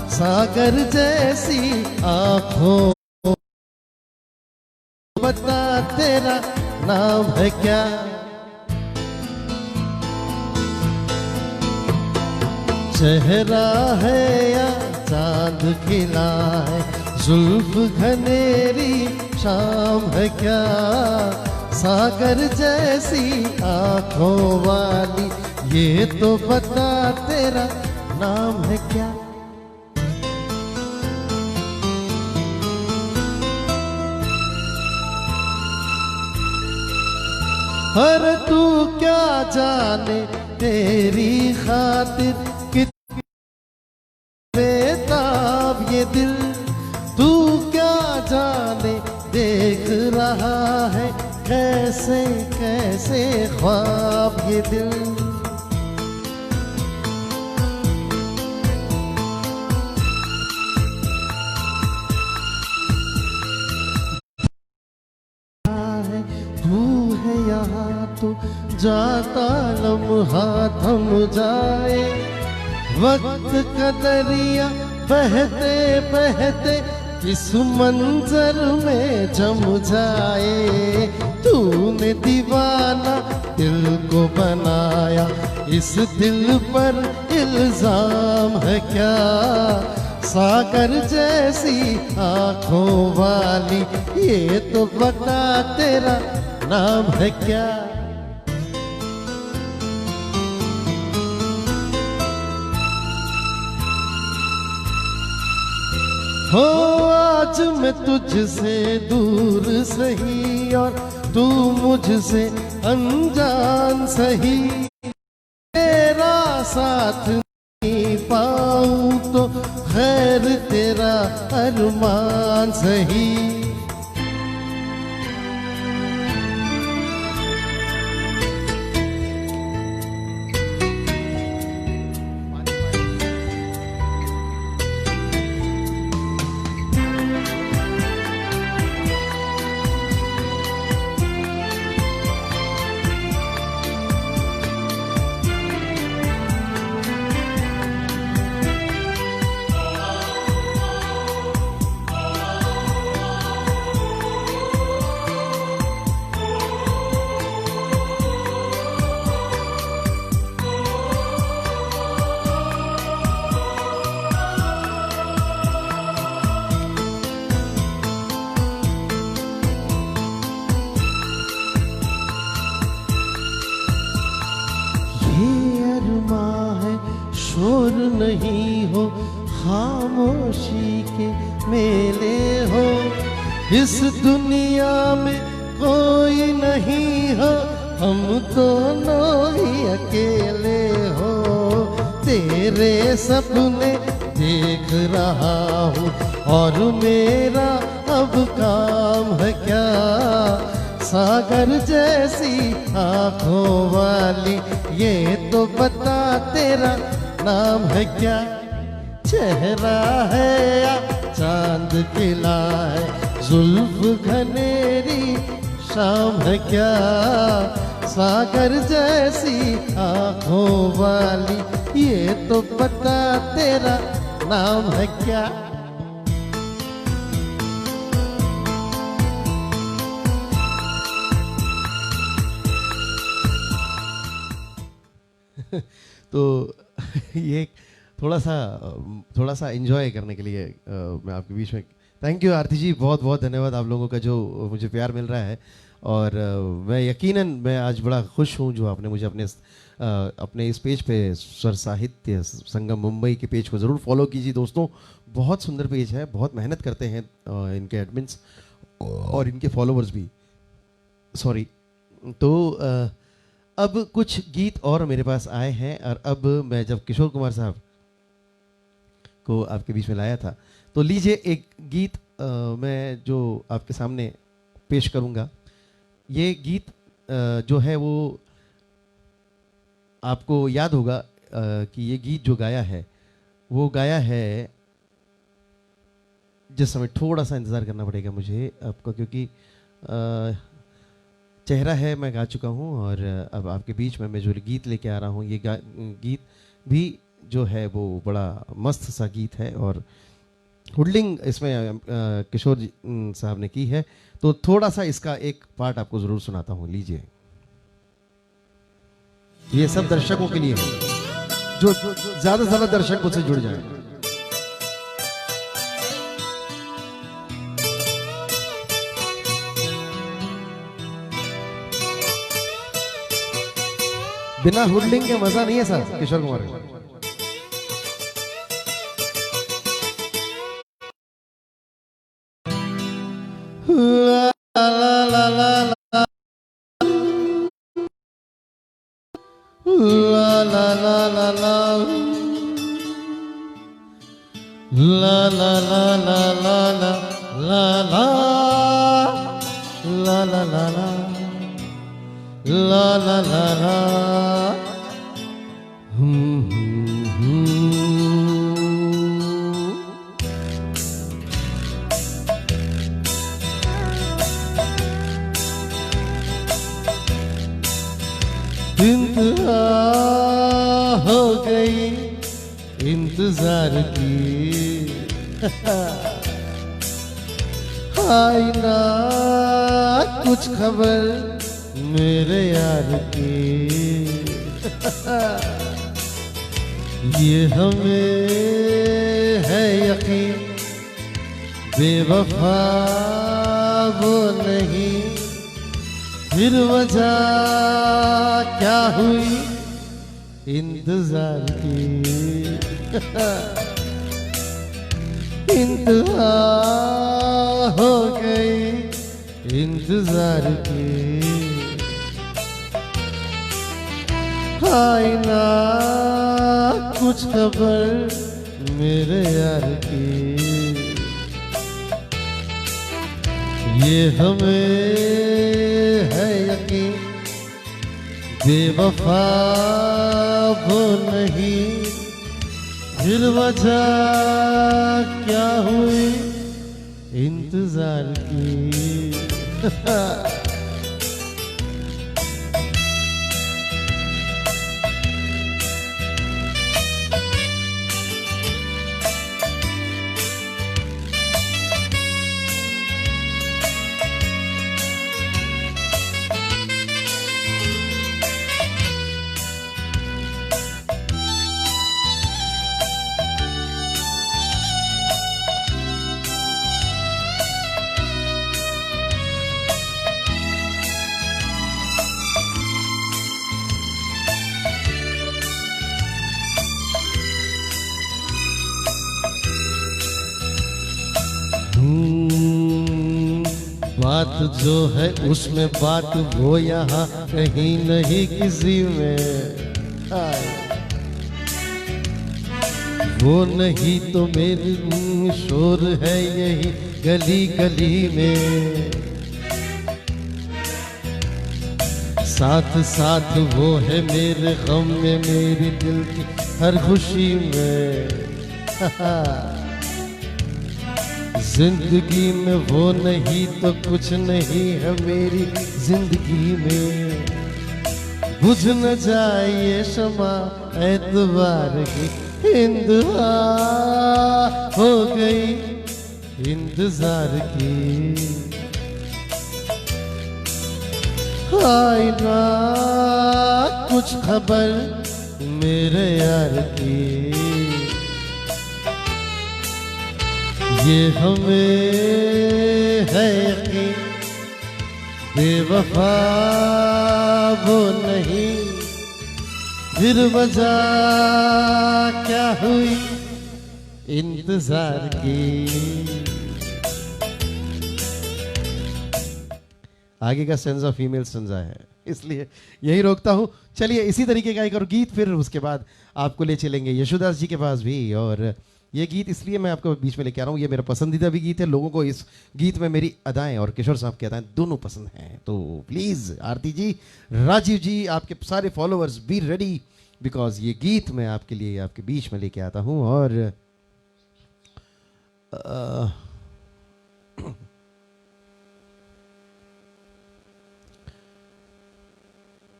सागर जैसी आंखों, बता तेरा नाम है क्या। चेहरा है या चांद खिला है, जुल्फ घनेरी शाम है क्या, सागर जैसी आंखों वाली, ये तो बता तेरा नाम है क्या। हर तू क्या जाने तेरी खातिर कितने बेताब ये दिल, तू क्या जाने देख रहा है कैसे कैसे ख्वाब ये दिल। तू है यहाँ तो जाता लम्हा थम जाए, वक्त का दरिया बहते बहते किस मंजर में जम जाए। तूने दीवाना दिल को बनाया, इस दिल पर इल्जाम है क्या, सागर जैसी आंखों वाली, ये तो बता तेरा नाम है क्या। हो आज मैं तुझसे दूर सही और तू मुझसे अनजान सही, तेरा साथ नहीं पाऊं तो खैर तेरा अरमान सही। शोर नहीं हो, खामोशी के मेले हो, इस दुनिया में कोई नहीं हो, हम दोनों ही अकेले हो। तेरे सपने देख रहा हूँ और मेरा अब काम है क्या, सागर जैसी आंखों वाली, ये तो बता तेरा नाम है क्या। चेहरा है या चांद खिला है, जुल्फ घनेरी शाम है क्या, सागर जैसी आंखों वाली, ये तो बता तेरा नाम है क्या। तो ये थोड़ा सा एंजॉय करने के लिए मैं आपके बीच में, थैंक यू आरती जी, बहुत बहुत धन्यवाद आप लोगों का जो मुझे प्यार मिल रहा है। और मैं यकीनन मैं आज बड़ा खुश हूँ जो आपने मुझे अपने इस पेज पे स्वर साहित्य संगम मुंबई के पेज को ज़रूर फॉलो कीजिए दोस्तों। बहुत सुंदर पेज है, बहुत मेहनत करते हैं इनके एडमिन्स और इनके फॉलोवर्स भी, सॉरी। तो अब कुछ गीत और मेरे पास आए हैं, और अब मैं जब किशोर कुमार साहब को आपके बीच में लाया था, तो लीजिए एक गीत मैं जो आपके सामने पेश करूंगा। ये गीत जो है वो आपको याद होगा कि ये गीत जो गाया है वो गाया है, जिस समय थोड़ा सा इंतज़ार करना पड़ेगा मुझे आपको, क्योंकि चेहरा है मैं गा चुका हूँ, और अब आपके बीच में मैं जो गीत लेके आ रहा हूँ, ये गीत भी जो है वो बड़ा मस्त सा गीत है, और हुडलिंग इसमें किशोर जी साहब ने की है। तो थोड़ा सा इसका एक पार्ट आपको ज़रूर सुनाता हूँ, लीजिए। ये सब दर्शकों के लिए है जो ज़्यादा से ज़्यादा दर्शक मुझसे जुड़ जाए। बिना हुडलिंग के मजा नहीं है सर किशोर कुमार का। इंतहा हो गई इंतजार की, आई ना कुछ खबर मेरे यार की। ये हमें है यकीन बेवफा वो नहीं, फिर वजह क्या हुई इंतजार की। इंतहा हो गई इंतजार की, आई ना कुछ खबर मेरे यार की। ये हमें है यकीन बेवफा वो नहीं, फिर वजह क्या हुई इंतजार की। बात जो है उसमें बात वो यहाँ कहीं नहीं किसी में, वो नहीं तो मेरी शोर है यही गली गली में। साथ साथ वो है मेरे गम में मेरी दिल की हर खुशी में। जिंदगी में वो नहीं तो कुछ नहीं है मेरी जिंदगी में। बुझ न जाए शमा एतबार की, इंतहा हो गई इंतजार की। आई ना कुछ खबर मेरे यार की ये हमें है यकीन, बेवफा वो नहीं, फिर वजह क्या हुई इंतजार की। आगे का सेंस ऑफ फीमेल संजा है, इसलिए यही रोकता हूं। चलिए इसी तरीके का एक और गीत, फिर उसके बाद आपको ले चलेंगे यशोदास जी के पास भी। और ये गीत इसलिए मैं आपको बीच में लेके आ रहा हूँ, ये मेरा पसंदीदा भी गीत है। लोगों को इस गीत में मेरी अदाएं और किशोर साहब की अदाएं दोनों पसंद हैं। तो प्लीज़ आरती जी, राजीव जी, आपके सारे फॉलोअर्स बी रेडी, बिकॉज ये गीत मैं आपके लिए आपके बीच में लेके आता हूँ। और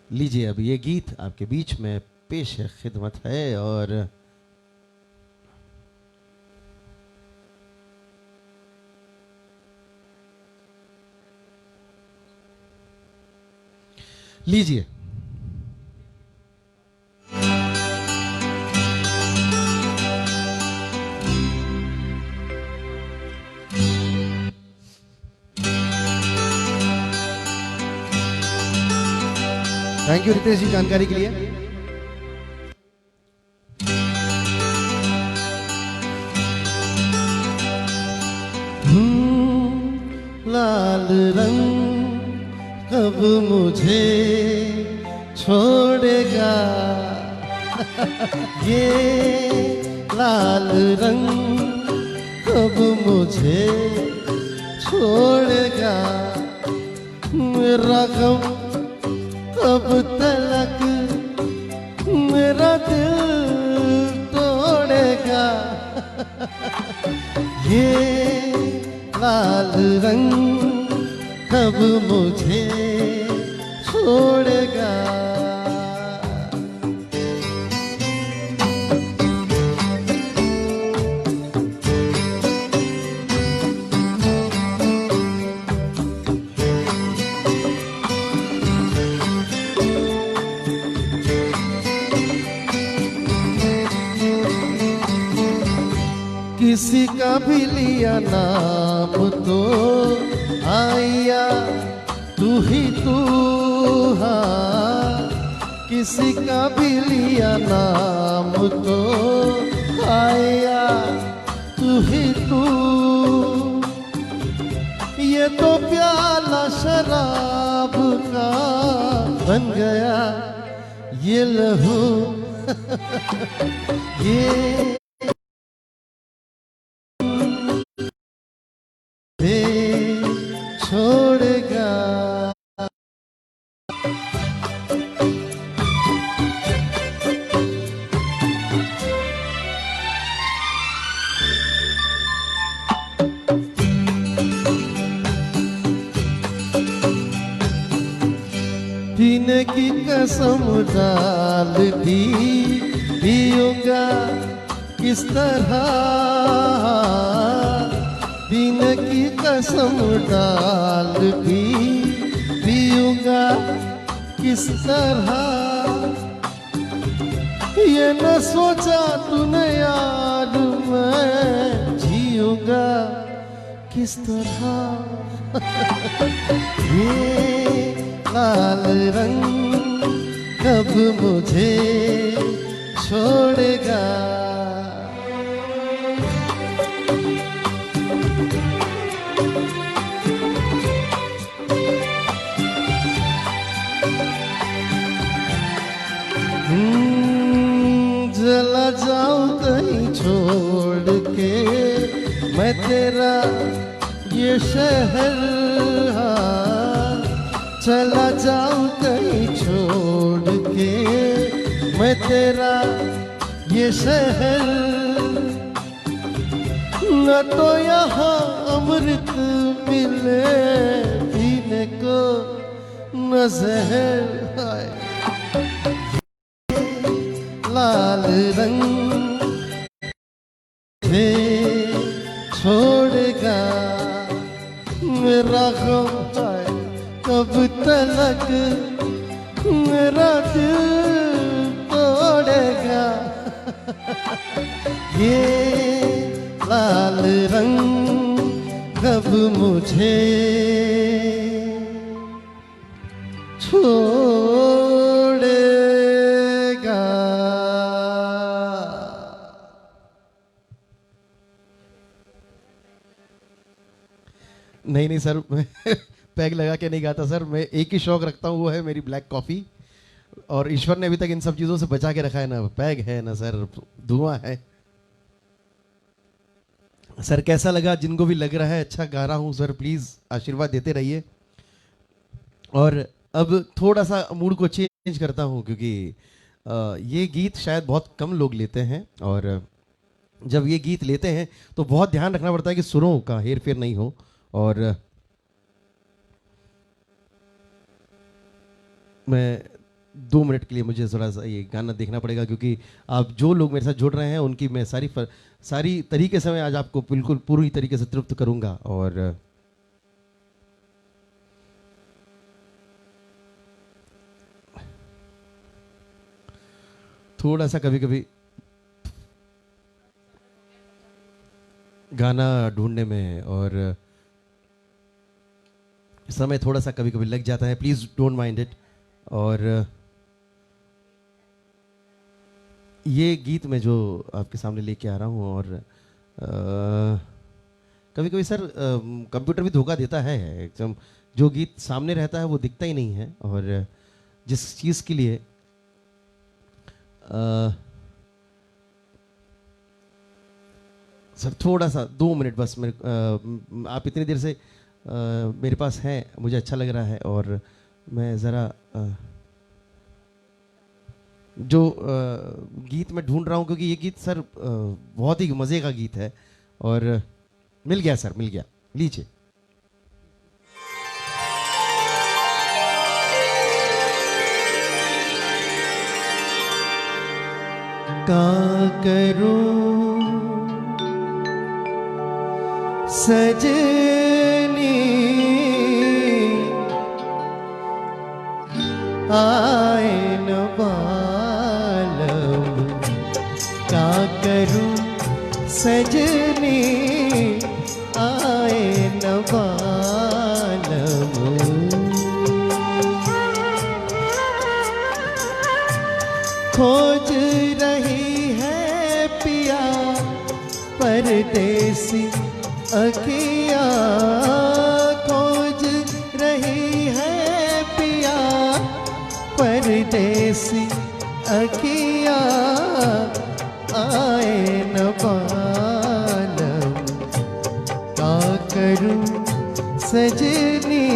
लीजिए, अब ये गीत आपके बीच में पेश है, खिदमत है। और लीजिए, थैंक यू रितेश जी जानकारी के लिए। लाल रंग कब मुझे छोड़ेगा, ये लाल रंग कब मुझे छोड़ेगा, मेरा गम कब तलक मेरा दिल तोड़ेगा। ये लाल रंग कब मुझे छोड़ेगा। किसी का भी लिया नाम तो आया तू ही तू, हाँ किसी का भी लिया नाम तो आया तू ही तू। ये तो प्याला शराब का बन गया ये लहू ये छोड़ेगा। पीने की कसम डाल दी, पियूंगा किस तरह, पीने की कसम डाल दी, पियूंगा किस तरह। ये न सोचा तूने यार मैं जीऊंगा किस तरह। ये लाल रंग कब मुझे छोड़ेगा। चला जाऊं कहीं छोड़ के मैं तेरा ये शहर, चला जाऊं कहीं छोड़ के मैं तेरा ये शहर। न तो यहाँ अमृत मिले पीने को न जहर। लाल रंग से छोड़ेगा मेरा गम है कब तलक मेरा दिल तोड़ेगा। छोड़ेगा ये लाल रंग कब मुझे छोड़ेगा। नहीं नहीं सर, मैं पैग लगा के नहीं गाता सर। मैं एक ही शौक रखता हूँ, वो है मेरी ब्लैक कॉफ़ी। और ईश्वर ने अभी तक इन सब चीज़ों से बचा के रखा है ना, पैग है ना सर, धुआं है। सर कैसा लगा? जिनको भी लग रहा है अच्छा गा रहा हूँ सर, प्लीज़ आशीर्वाद देते रहिए। और अब थोड़ा सा मूड को चेंज करता हूँ, क्योंकि ये गीत शायद बहुत कम लोग लेते हैं, और जब ये गीत लेते हैं तो बहुत ध्यान रखना पड़ता है कि सुरों का हेर फेर नहीं हो। और मैं 2 मिनट के लिए मुझे थोड़ा सा ये गाना देखना पड़ेगा, क्योंकि आप जो लोग मेरे साथ जुड़ रहे हैं उनकी मैं सारी तरीके से मैं आज आपको बिल्कुल पूरी तरीके से तृप्त करूंगा। और थोड़ा सा कभी कभी गाना ढूंढने में और समय थोड़ा सा कभी कभी लग जाता है, प्लीज़ डोंट माइंड इट। और ये गीत मैं जो आपके सामने लेके आ रहा हूँ, और कभी कभी सर कंप्यूटर भी धोखा देता है एकदम। जो गीत सामने रहता है वो दिखता ही नहीं है, और जिस चीज़ के लिए सर थोड़ा सा 2 मिनट बस मेरे आप इतनी देर से मेरे पास हैं, मुझे अच्छा लग रहा है। और मैं ज़रा जो गीत मैं ढूंढ रहा हूँ, क्योंकि ये गीत सर बहुत ही मज़े का गीत है, और मिल गया सर, मिल गया, लीजिए। का करूं सजनी आए न बालम, का करूं सजनी आए न बालम। खोज रही है पिया परदेसी अखिया, खोज रही है पिया परदेसी अखिया आए न बालम। का करूं सजनी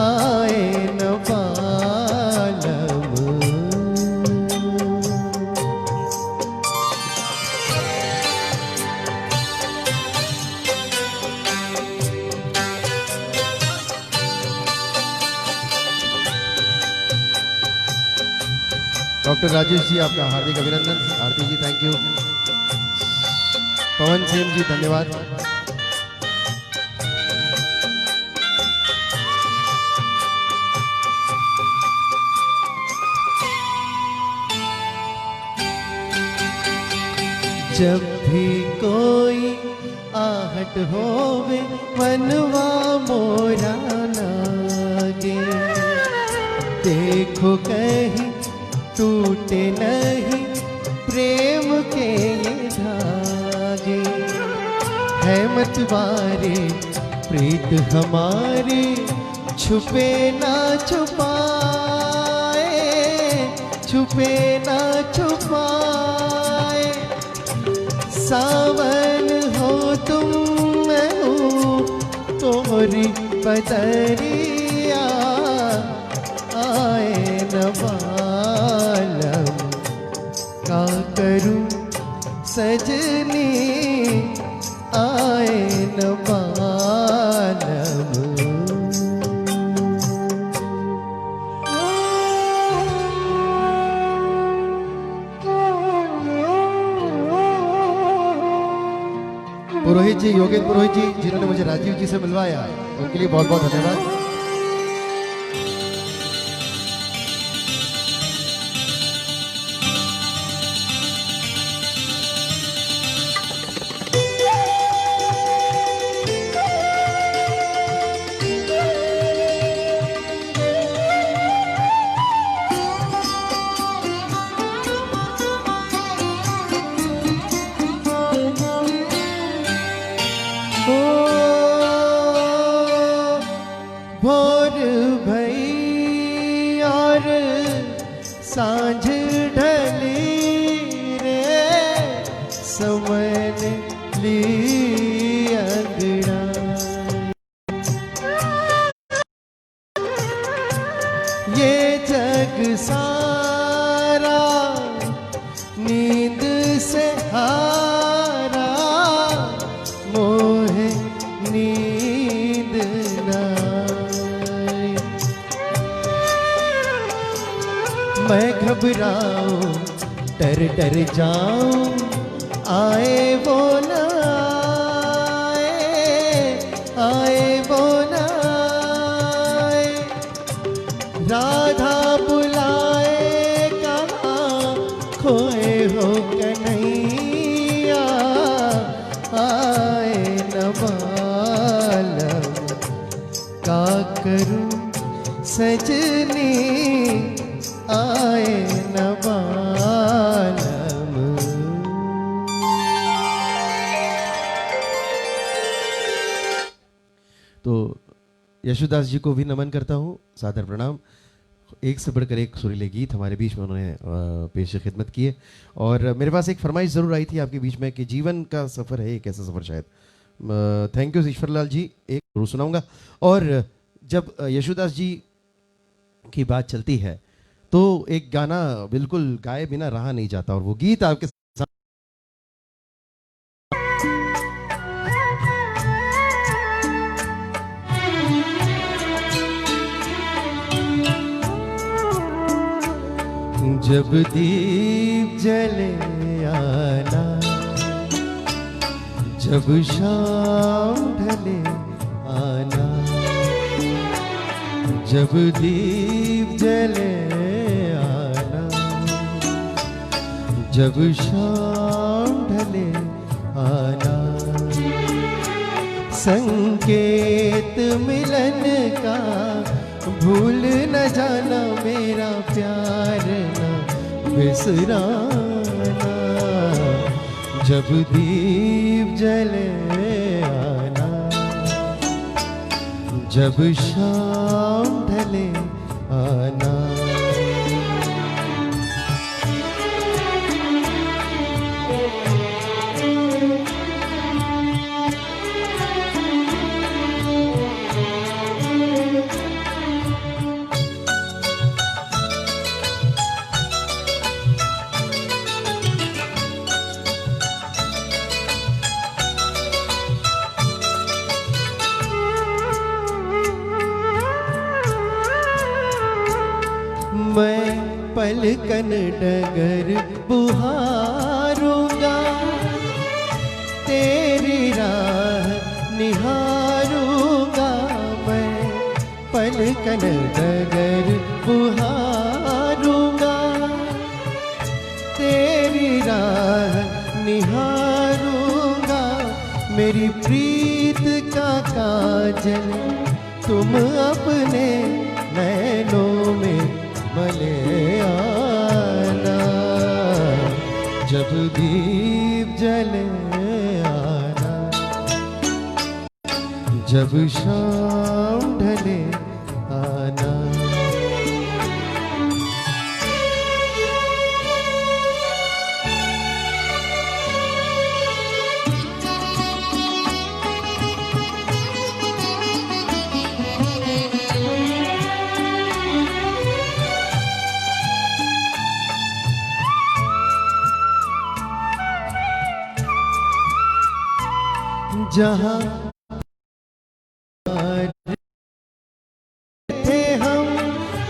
आए न बालम। डॉक्टर राजेश जी आपका हार्दिक अभिनंदन। आरती जी थैंक यू। पवन सेन जी धन्यवाद। जब भी कोई आहट होवे मनवा मोरा लागे, देखो कहीं टूटे नहीं प्रेम के ये धागे। है मतवारे प्रीत हमारी छुपे ना छुपाए, छुपे ना छुपाए। सावन हो तुम मैं हूँ तोहरी बदरिया आए न बालम। का करूं सजनी आए न बालम। पुरोहित जी, योगेंद्र पुरोहित जी, जिन्होंने मुझे राजीव जी से मिलवाया, उनके लिए बहुत बहुत धन्यवाद। भोर भई और सांझ ढली रे, समन ली अंगड़ाई। ये जग सारा नींद से हारा, मोहे नींद नाई। मैं घबराऊं डर डर जाऊं, आए वो न आए वो न आए। राधा बुलाए कहाँ खोए हो कन्हैया, आए न मालूम का करूं सजनी, आए न मालूम। तो यशोदास जी को भी नमन करता हूँ, सादर प्रणाम। एक से बढ़कर एक सुरीले गीत हमारे बीच में उन्होंने पेश खिदमत किए। और मेरे पास एक फरमाइश ज़रूर आई थी आपके बीच में कि जीवन का सफ़र है एक ऐसा सफ़र शायद। थैंक यू ईश्वरलाल जी, एक जरूर सुनाऊंगा। और जब यशोदास जी की बात चलती है तो एक गाना बिल्कुल गाए बिना रहा नहीं जाता, और वो गीत आपके साथ। जब दीप जले आना, जब शाम ढले आना, जब दीप जले आना, जब शाम ढले आना। संकेत मिलन का भूल न जाना, मेरा प्यार न बिसराना। जब दीप जले आना, जब शाम ढले आना। मैं पलकन डगर बुहारूंगा, तेरी राह निहारूंगा। मैं पलकन डगर बुहारूंगा, तेरी राह निहारूंगा। मेरी प्रीत का काजल तुम अपने नैनों में भले आना। जब दीप जले आना, जब शाम ढले आना। जहाँ थे हम,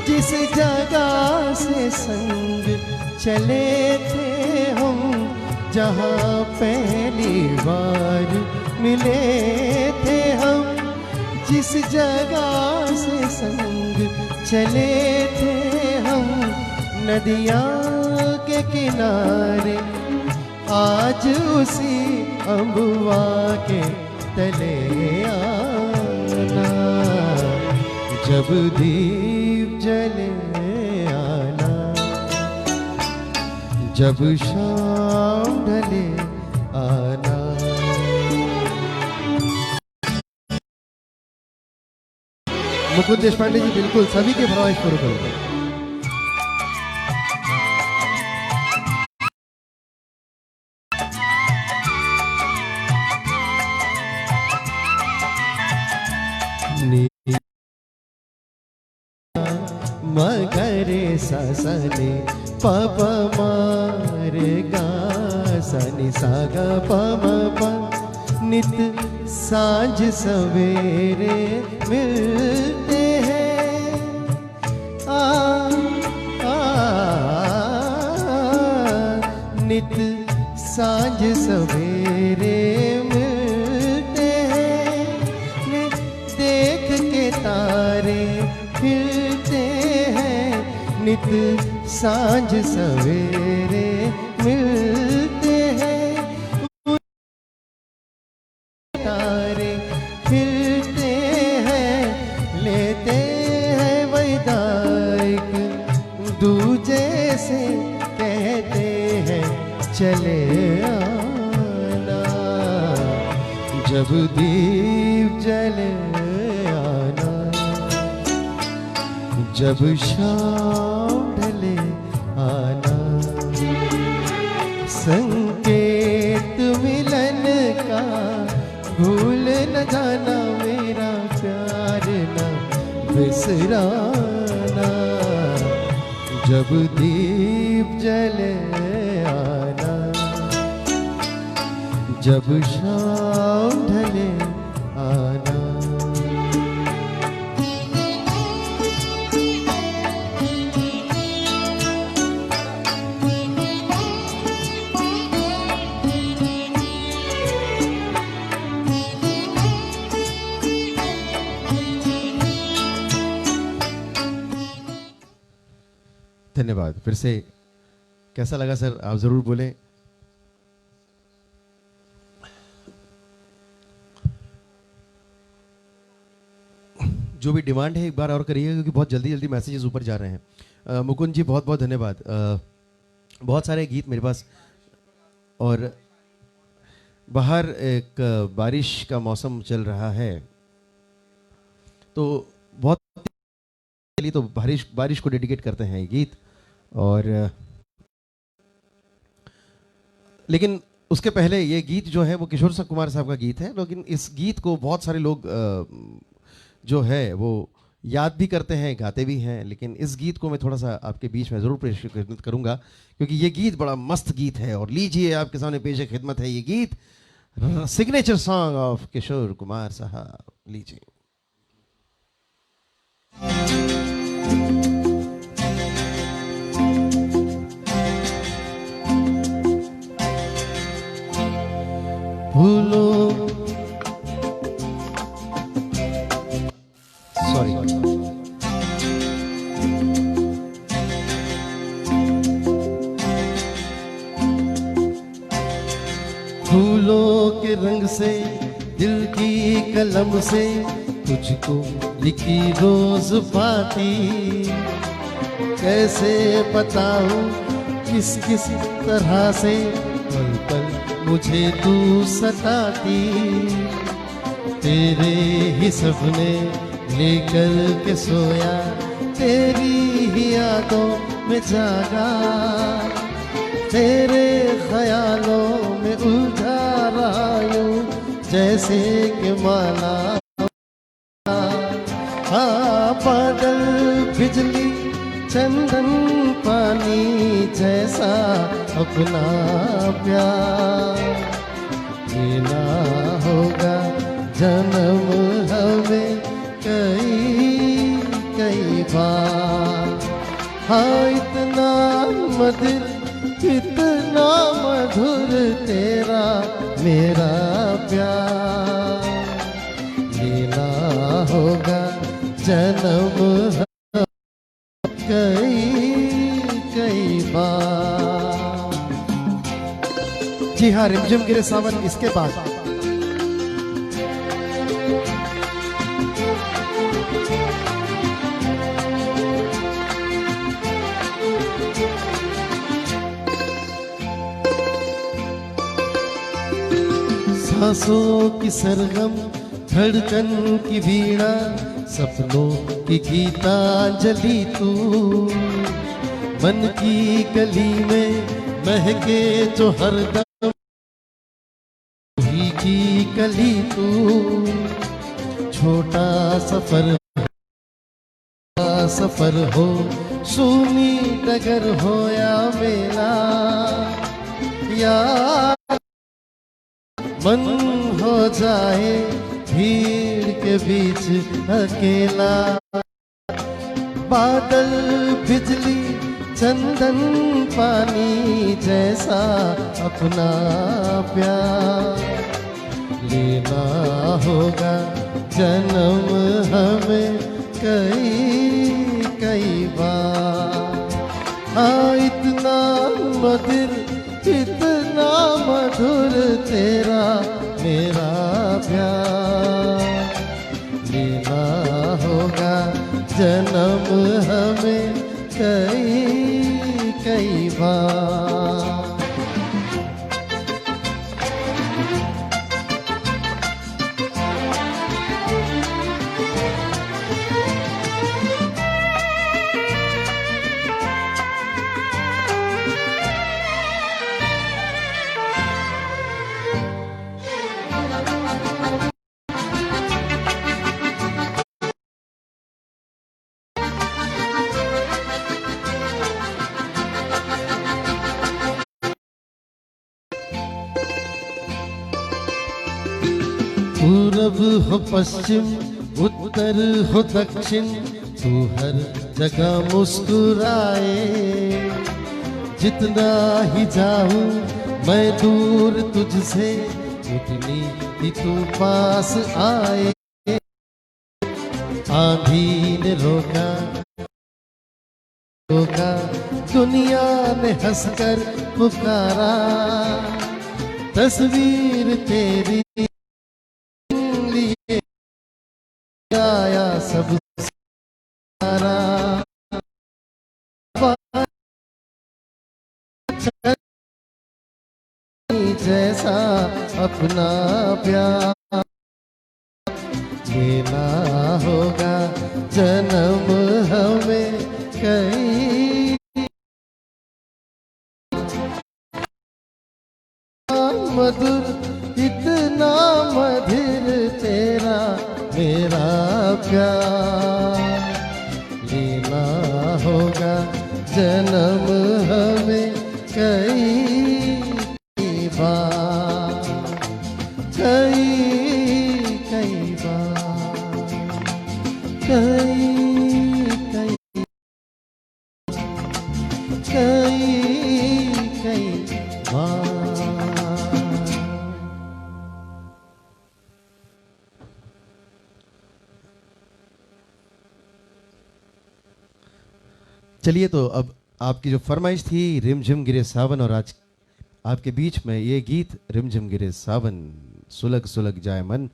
जिस जगह से संग चले थे हम, जहाँ पहली बार मिले थे हम, जिस जगह से संग चले थे हम। नदियाँ के किनारे आज उसी अम्बुआ के तले आना। जब दीप जले आना, जब शाम ढले आना। मुकुंद देशपांडे जी बिल्कुल सभी के फरमाइश पूरे करूंगा। मगरे ससने पप मारे गा सनि सागा पम प नित सांझ सवेरे मिलते हैं आ नित सांझ सवेरे मिलते हैं नित देख के तारे फिरते हैं नित सांझ सवेरे मिलते हैं तारे फिरते हैं लेते हैं वैदायिक दूजे से कहते हैं चले आना जब दीप जले आना जब शाम ढले आना संकेत मिलन का भूल न जाना मेरा प्यार न बिसराना जब दीप जले आना जब शाम ढले आना। धन्यवाद। फिर से कैसा लगा सर, आप जरूर बोलें। जो भी डिमांड है एक बार और करिएगा क्योंकि बहुत जल्दी जल्दी मैसेजेस ऊपर जा रहे हैं। मुकुंद जी बहुत बहुत धन्यवाद। बहुत सारे गीत मेरे पास, और बाहर एक बारिश का मौसम चल रहा है तो बहुत लिए तो बारिश को डेडिकेट करते हैं ये गीत। और लेकिन उसके पहले ये गीत जो है वो किशोर कुमार साहब का गीत है, लेकिन इस गीत को बहुत सारे लोग जो है वो याद भी करते हैं, गाते भी हैं। लेकिन इस गीत को मैं थोड़ा सा आपके बीच में ज़रूर पेश करूंगा क्योंकि ये गीत बड़ा मस्त गीत है। और लीजिए आपके सामने पेश खिदमत है ये गीत, signature song of Kishore Kumar साहब। लीजिए। फूलों सॉरी फूलों के रंग से दिल की कलम से तुझको लिखी रोज पाती कैसे बताऊं किस किस तरह से पल पल मुझे तू सताती तेरे ही सपने लेकर के सोया तेरी ही यादों में जागा तेरे ख्यालों में उलझा रहा यूं जैसे कि माला हाँ बादल बिजली चंदन पानी जैसा अपना प्यार लेना होगा जन्म हमें कई कई बार। हाँ इतना मधुर तेरा मेरा प्यार लेना होगा जन्म कई बार। जी हाँ, रिमझिम गिरे सावन इसके बाद सांसों की सरगम धड़कन की वीणा सपनों की गीतांजलि तू, मन की गली में महके जो हरदम ही की कली तू। छोटा सफर हो, सूनी डगर हो या मेला, या मन हो जाए भीड़ के बीच अकेला। बादल बिजली चंदन पानी जैसा अपना प्यार लेना होगा जन्म हमें कई बार। हाँ इतना मधुर तेरा मेरा प्यार लेना होगा जन्म हमें कई बार। पूरब हो पश्चिम उत्तर हो दक्षिण तू हर जगह मुस्कुराए। जितना ही जाऊं मैं दूर तुझसे उतनी ही तू पास आए। आंधी ने रोका दुनिया ने हंसकर पुकारा। तस्वीर तेरी आया सब सारा। जैसा अपना प्यार लेना होगा जन्म हमें कई मधुर इतना मधुर तेरा मेरा प्यार लेना होगा जन्म हमें कई बार कई बार कई बार। चलिए तो अब आपकी जो फरमाइश थी रिमझिम गिरे सावन, और आज आपके बीच में ये गीत रिमझिम गिरे सावन सुलग सुलग जाए मन,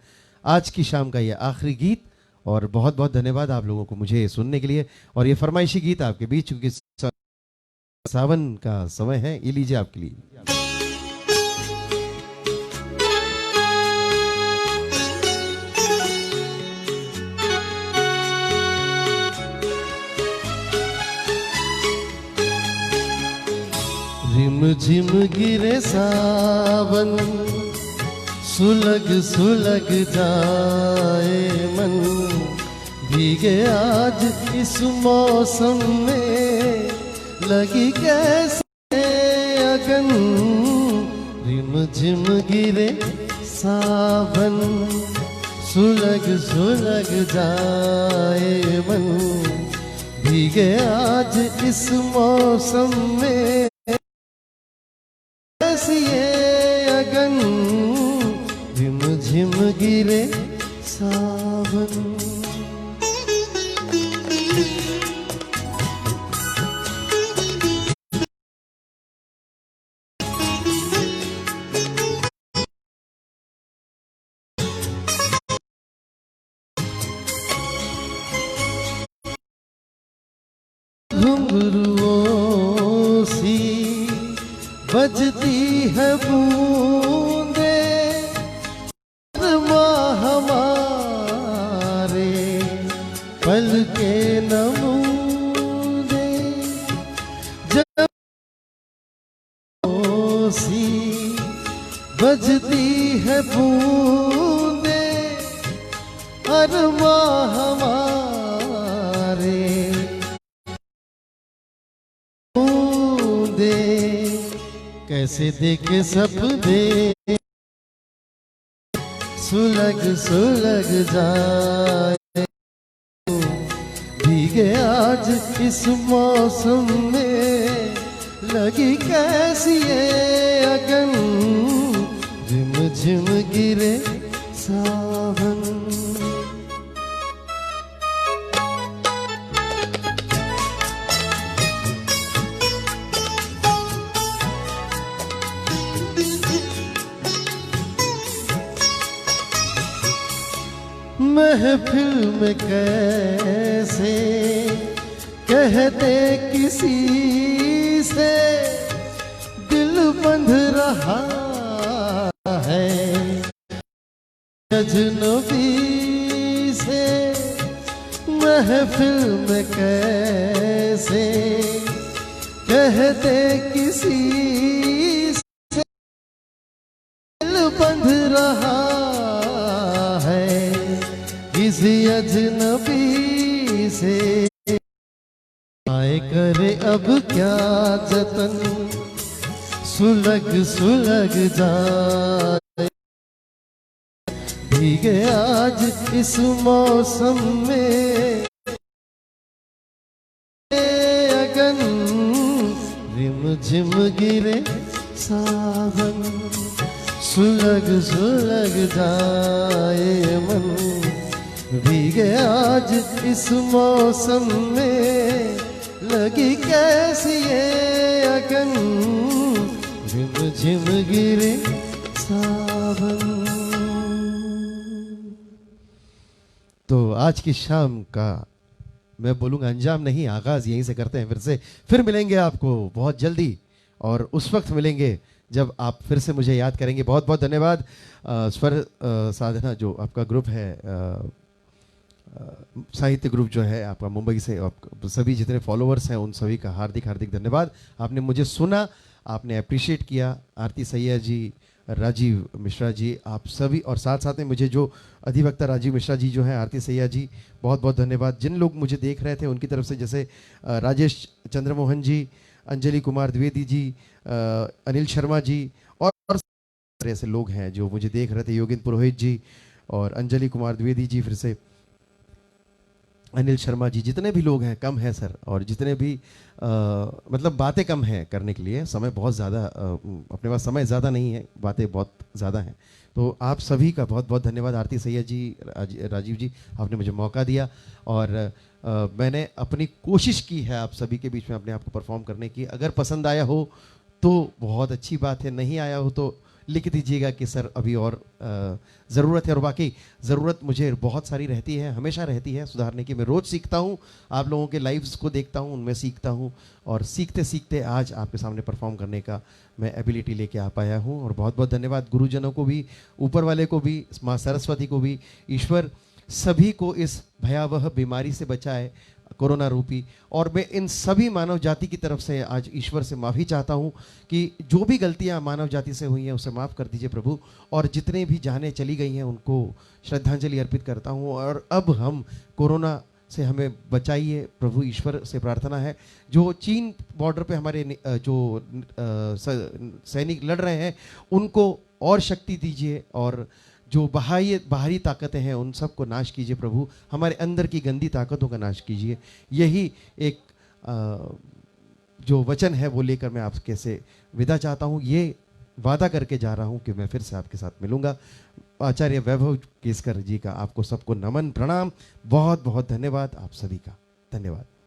आज की शाम का ये आखिरी गीत। और बहुत बहुत धन्यवाद आप लोगों को मुझे सुनने के लिए। और ये फरमाइशी गीत आपके बीच, क्योंकि सावन का समय है, ये लीजिए आपके लिए। रिमझिम गिरे सावन सुलग सुलग जाए मन, भीगे आज इस मौसम में लगी कैसे अगन। रिमझिम गिरे सावन सुलग सुलग जाए मन, भीगे आज इस मौसम में अगन। रिमझिम गिरे सावन। घुंघरुओं सी बजती है बूंदे, हमारा पल के नमूने जब सी बजती है बूंदे अरमा हमारे बूंदे कैसे देखे सपने सुलग सुलग जाए भीगे आज इस मौसम में लगी कैसी ये अगन झिम झिम गिरे सावन महफिल में कैसे कहते किसी से दिल बंध रहा है अजनबी से महफिल में कैसे कहते किसी से दिल बंध रहा है किसी अजनबी से आए करे अब क्या जतन सुलग सुलग जाए भीगे आज इस मौसम में अगन रिम झिम गिरे सावन सुलग सुलग जाए मन भीगे आज इस मौसम में लगी कैसी ये अगन झिम झिम गिरे सावन। तो आज की शाम का मैं बोलूँगा अंजाम नहीं, आगाज़ यहीं से करते हैं। फिर मिलेंगे आपको बहुत जल्दी और उस वक्त मिलेंगे जब आप फिर से मुझे याद करेंगे। बहुत बहुत धन्यवाद। स्वर साधना जो आपका ग्रुप है, साहित्य ग्रुप जो है आपका मुंबई से, सभी जितने फॉलोअर्स हैं उन सभी का हार्दिक हार्दिक धन्यवाद। आपने मुझे सुना, आपने अप्रिशिएट किया। आरती सैया जी, राजीव मिश्रा जी, आप सभी, और साथ साथ में मुझे जो अधिवक्ता राजीव मिश्रा जी जो हैं, आरती सैया जी, बहुत बहुत धन्यवाद। जिन लोग मुझे देख रहे थे उनकी तरफ से, जैसे राजेश चंद्रमोहन जी, अंजलि कुमार द्विवेदी जी, अनिल शर्मा जी, और ऐसे लोग हैं जो मुझे देख रहे थे, योगेंद्र पुरोहित जी और अंजलि कुमार द्विवेदी जी, फिर से अनिल शर्मा जी, जितने भी लोग हैं कम है सर, और जितने भी मतलब बातें कम हैं करने के लिए, समय बहुत ज़्यादा, अपने पास समय ज़्यादा नहीं है, बातें बहुत ज़्यादा हैं। तो आप सभी का बहुत बहुत धन्यवाद। आरती सैया जी, राजीव जी, आपने मुझे मौका दिया और मैंने अपनी कोशिश की है आप सभी के बीच में अपने आप को परफॉर्म करने की। अगर पसंद आया हो तो बहुत अच्छी बात है, नहीं आया हो तो लिख दीजिएगा कि सर अभी और ज़रूरत है। और बाकी ज़रूरत मुझे बहुत सारी रहती है, हमेशा रहती है सुधारने की। मैं रोज़ सीखता हूँ, आप लोगों के लाइव्स को देखता हूँ, उनमें सीखता हूँ, और सीखते सीखते आज आपके सामने परफॉर्म करने का मैं एबिलिटी लेके आ पाया हूँ। और बहुत बहुत धन्यवाद गुरुजनों को भी, ऊपर वाले को भी, माँ सरस्वती को भी। ईश्वर सभी को इस भयावह बीमारी से बचाए, कोरोना रूपी। और मैं इन सभी मानव जाति की तरफ से आज ईश्वर से माफ़ी चाहता हूँ कि जो भी गलतियाँ मानव जाति से हुई हैं उसे माफ़ कर दीजिए प्रभु, और जितने भी जानें चली गई हैं उनको श्रद्धांजलि अर्पित करता हूँ। और अब हम कोरोना से हमें बचाइए प्रभु, ईश्वर से प्रार्थना है। जो चीन बॉर्डर पे हमारे जो सैनिक लड़ रहे हैं उनको और शक्ति दीजिए, और जो बाहरी ताकतें हैं उन सब को नाश कीजिए प्रभु, हमारे अंदर की गंदी ताकतों का नाश कीजिए। यही एक जो वचन है वो लेकर मैं आपके से विदा चाहता हूँ। ये वादा करके जा रहा हूँ कि मैं फिर से आपके साथ मिलूँगा। आचार्य वैभव केसकर जी का आपको सबको नमन, प्रणाम, बहुत बहुत धन्यवाद आप सभी का, धन्यवाद।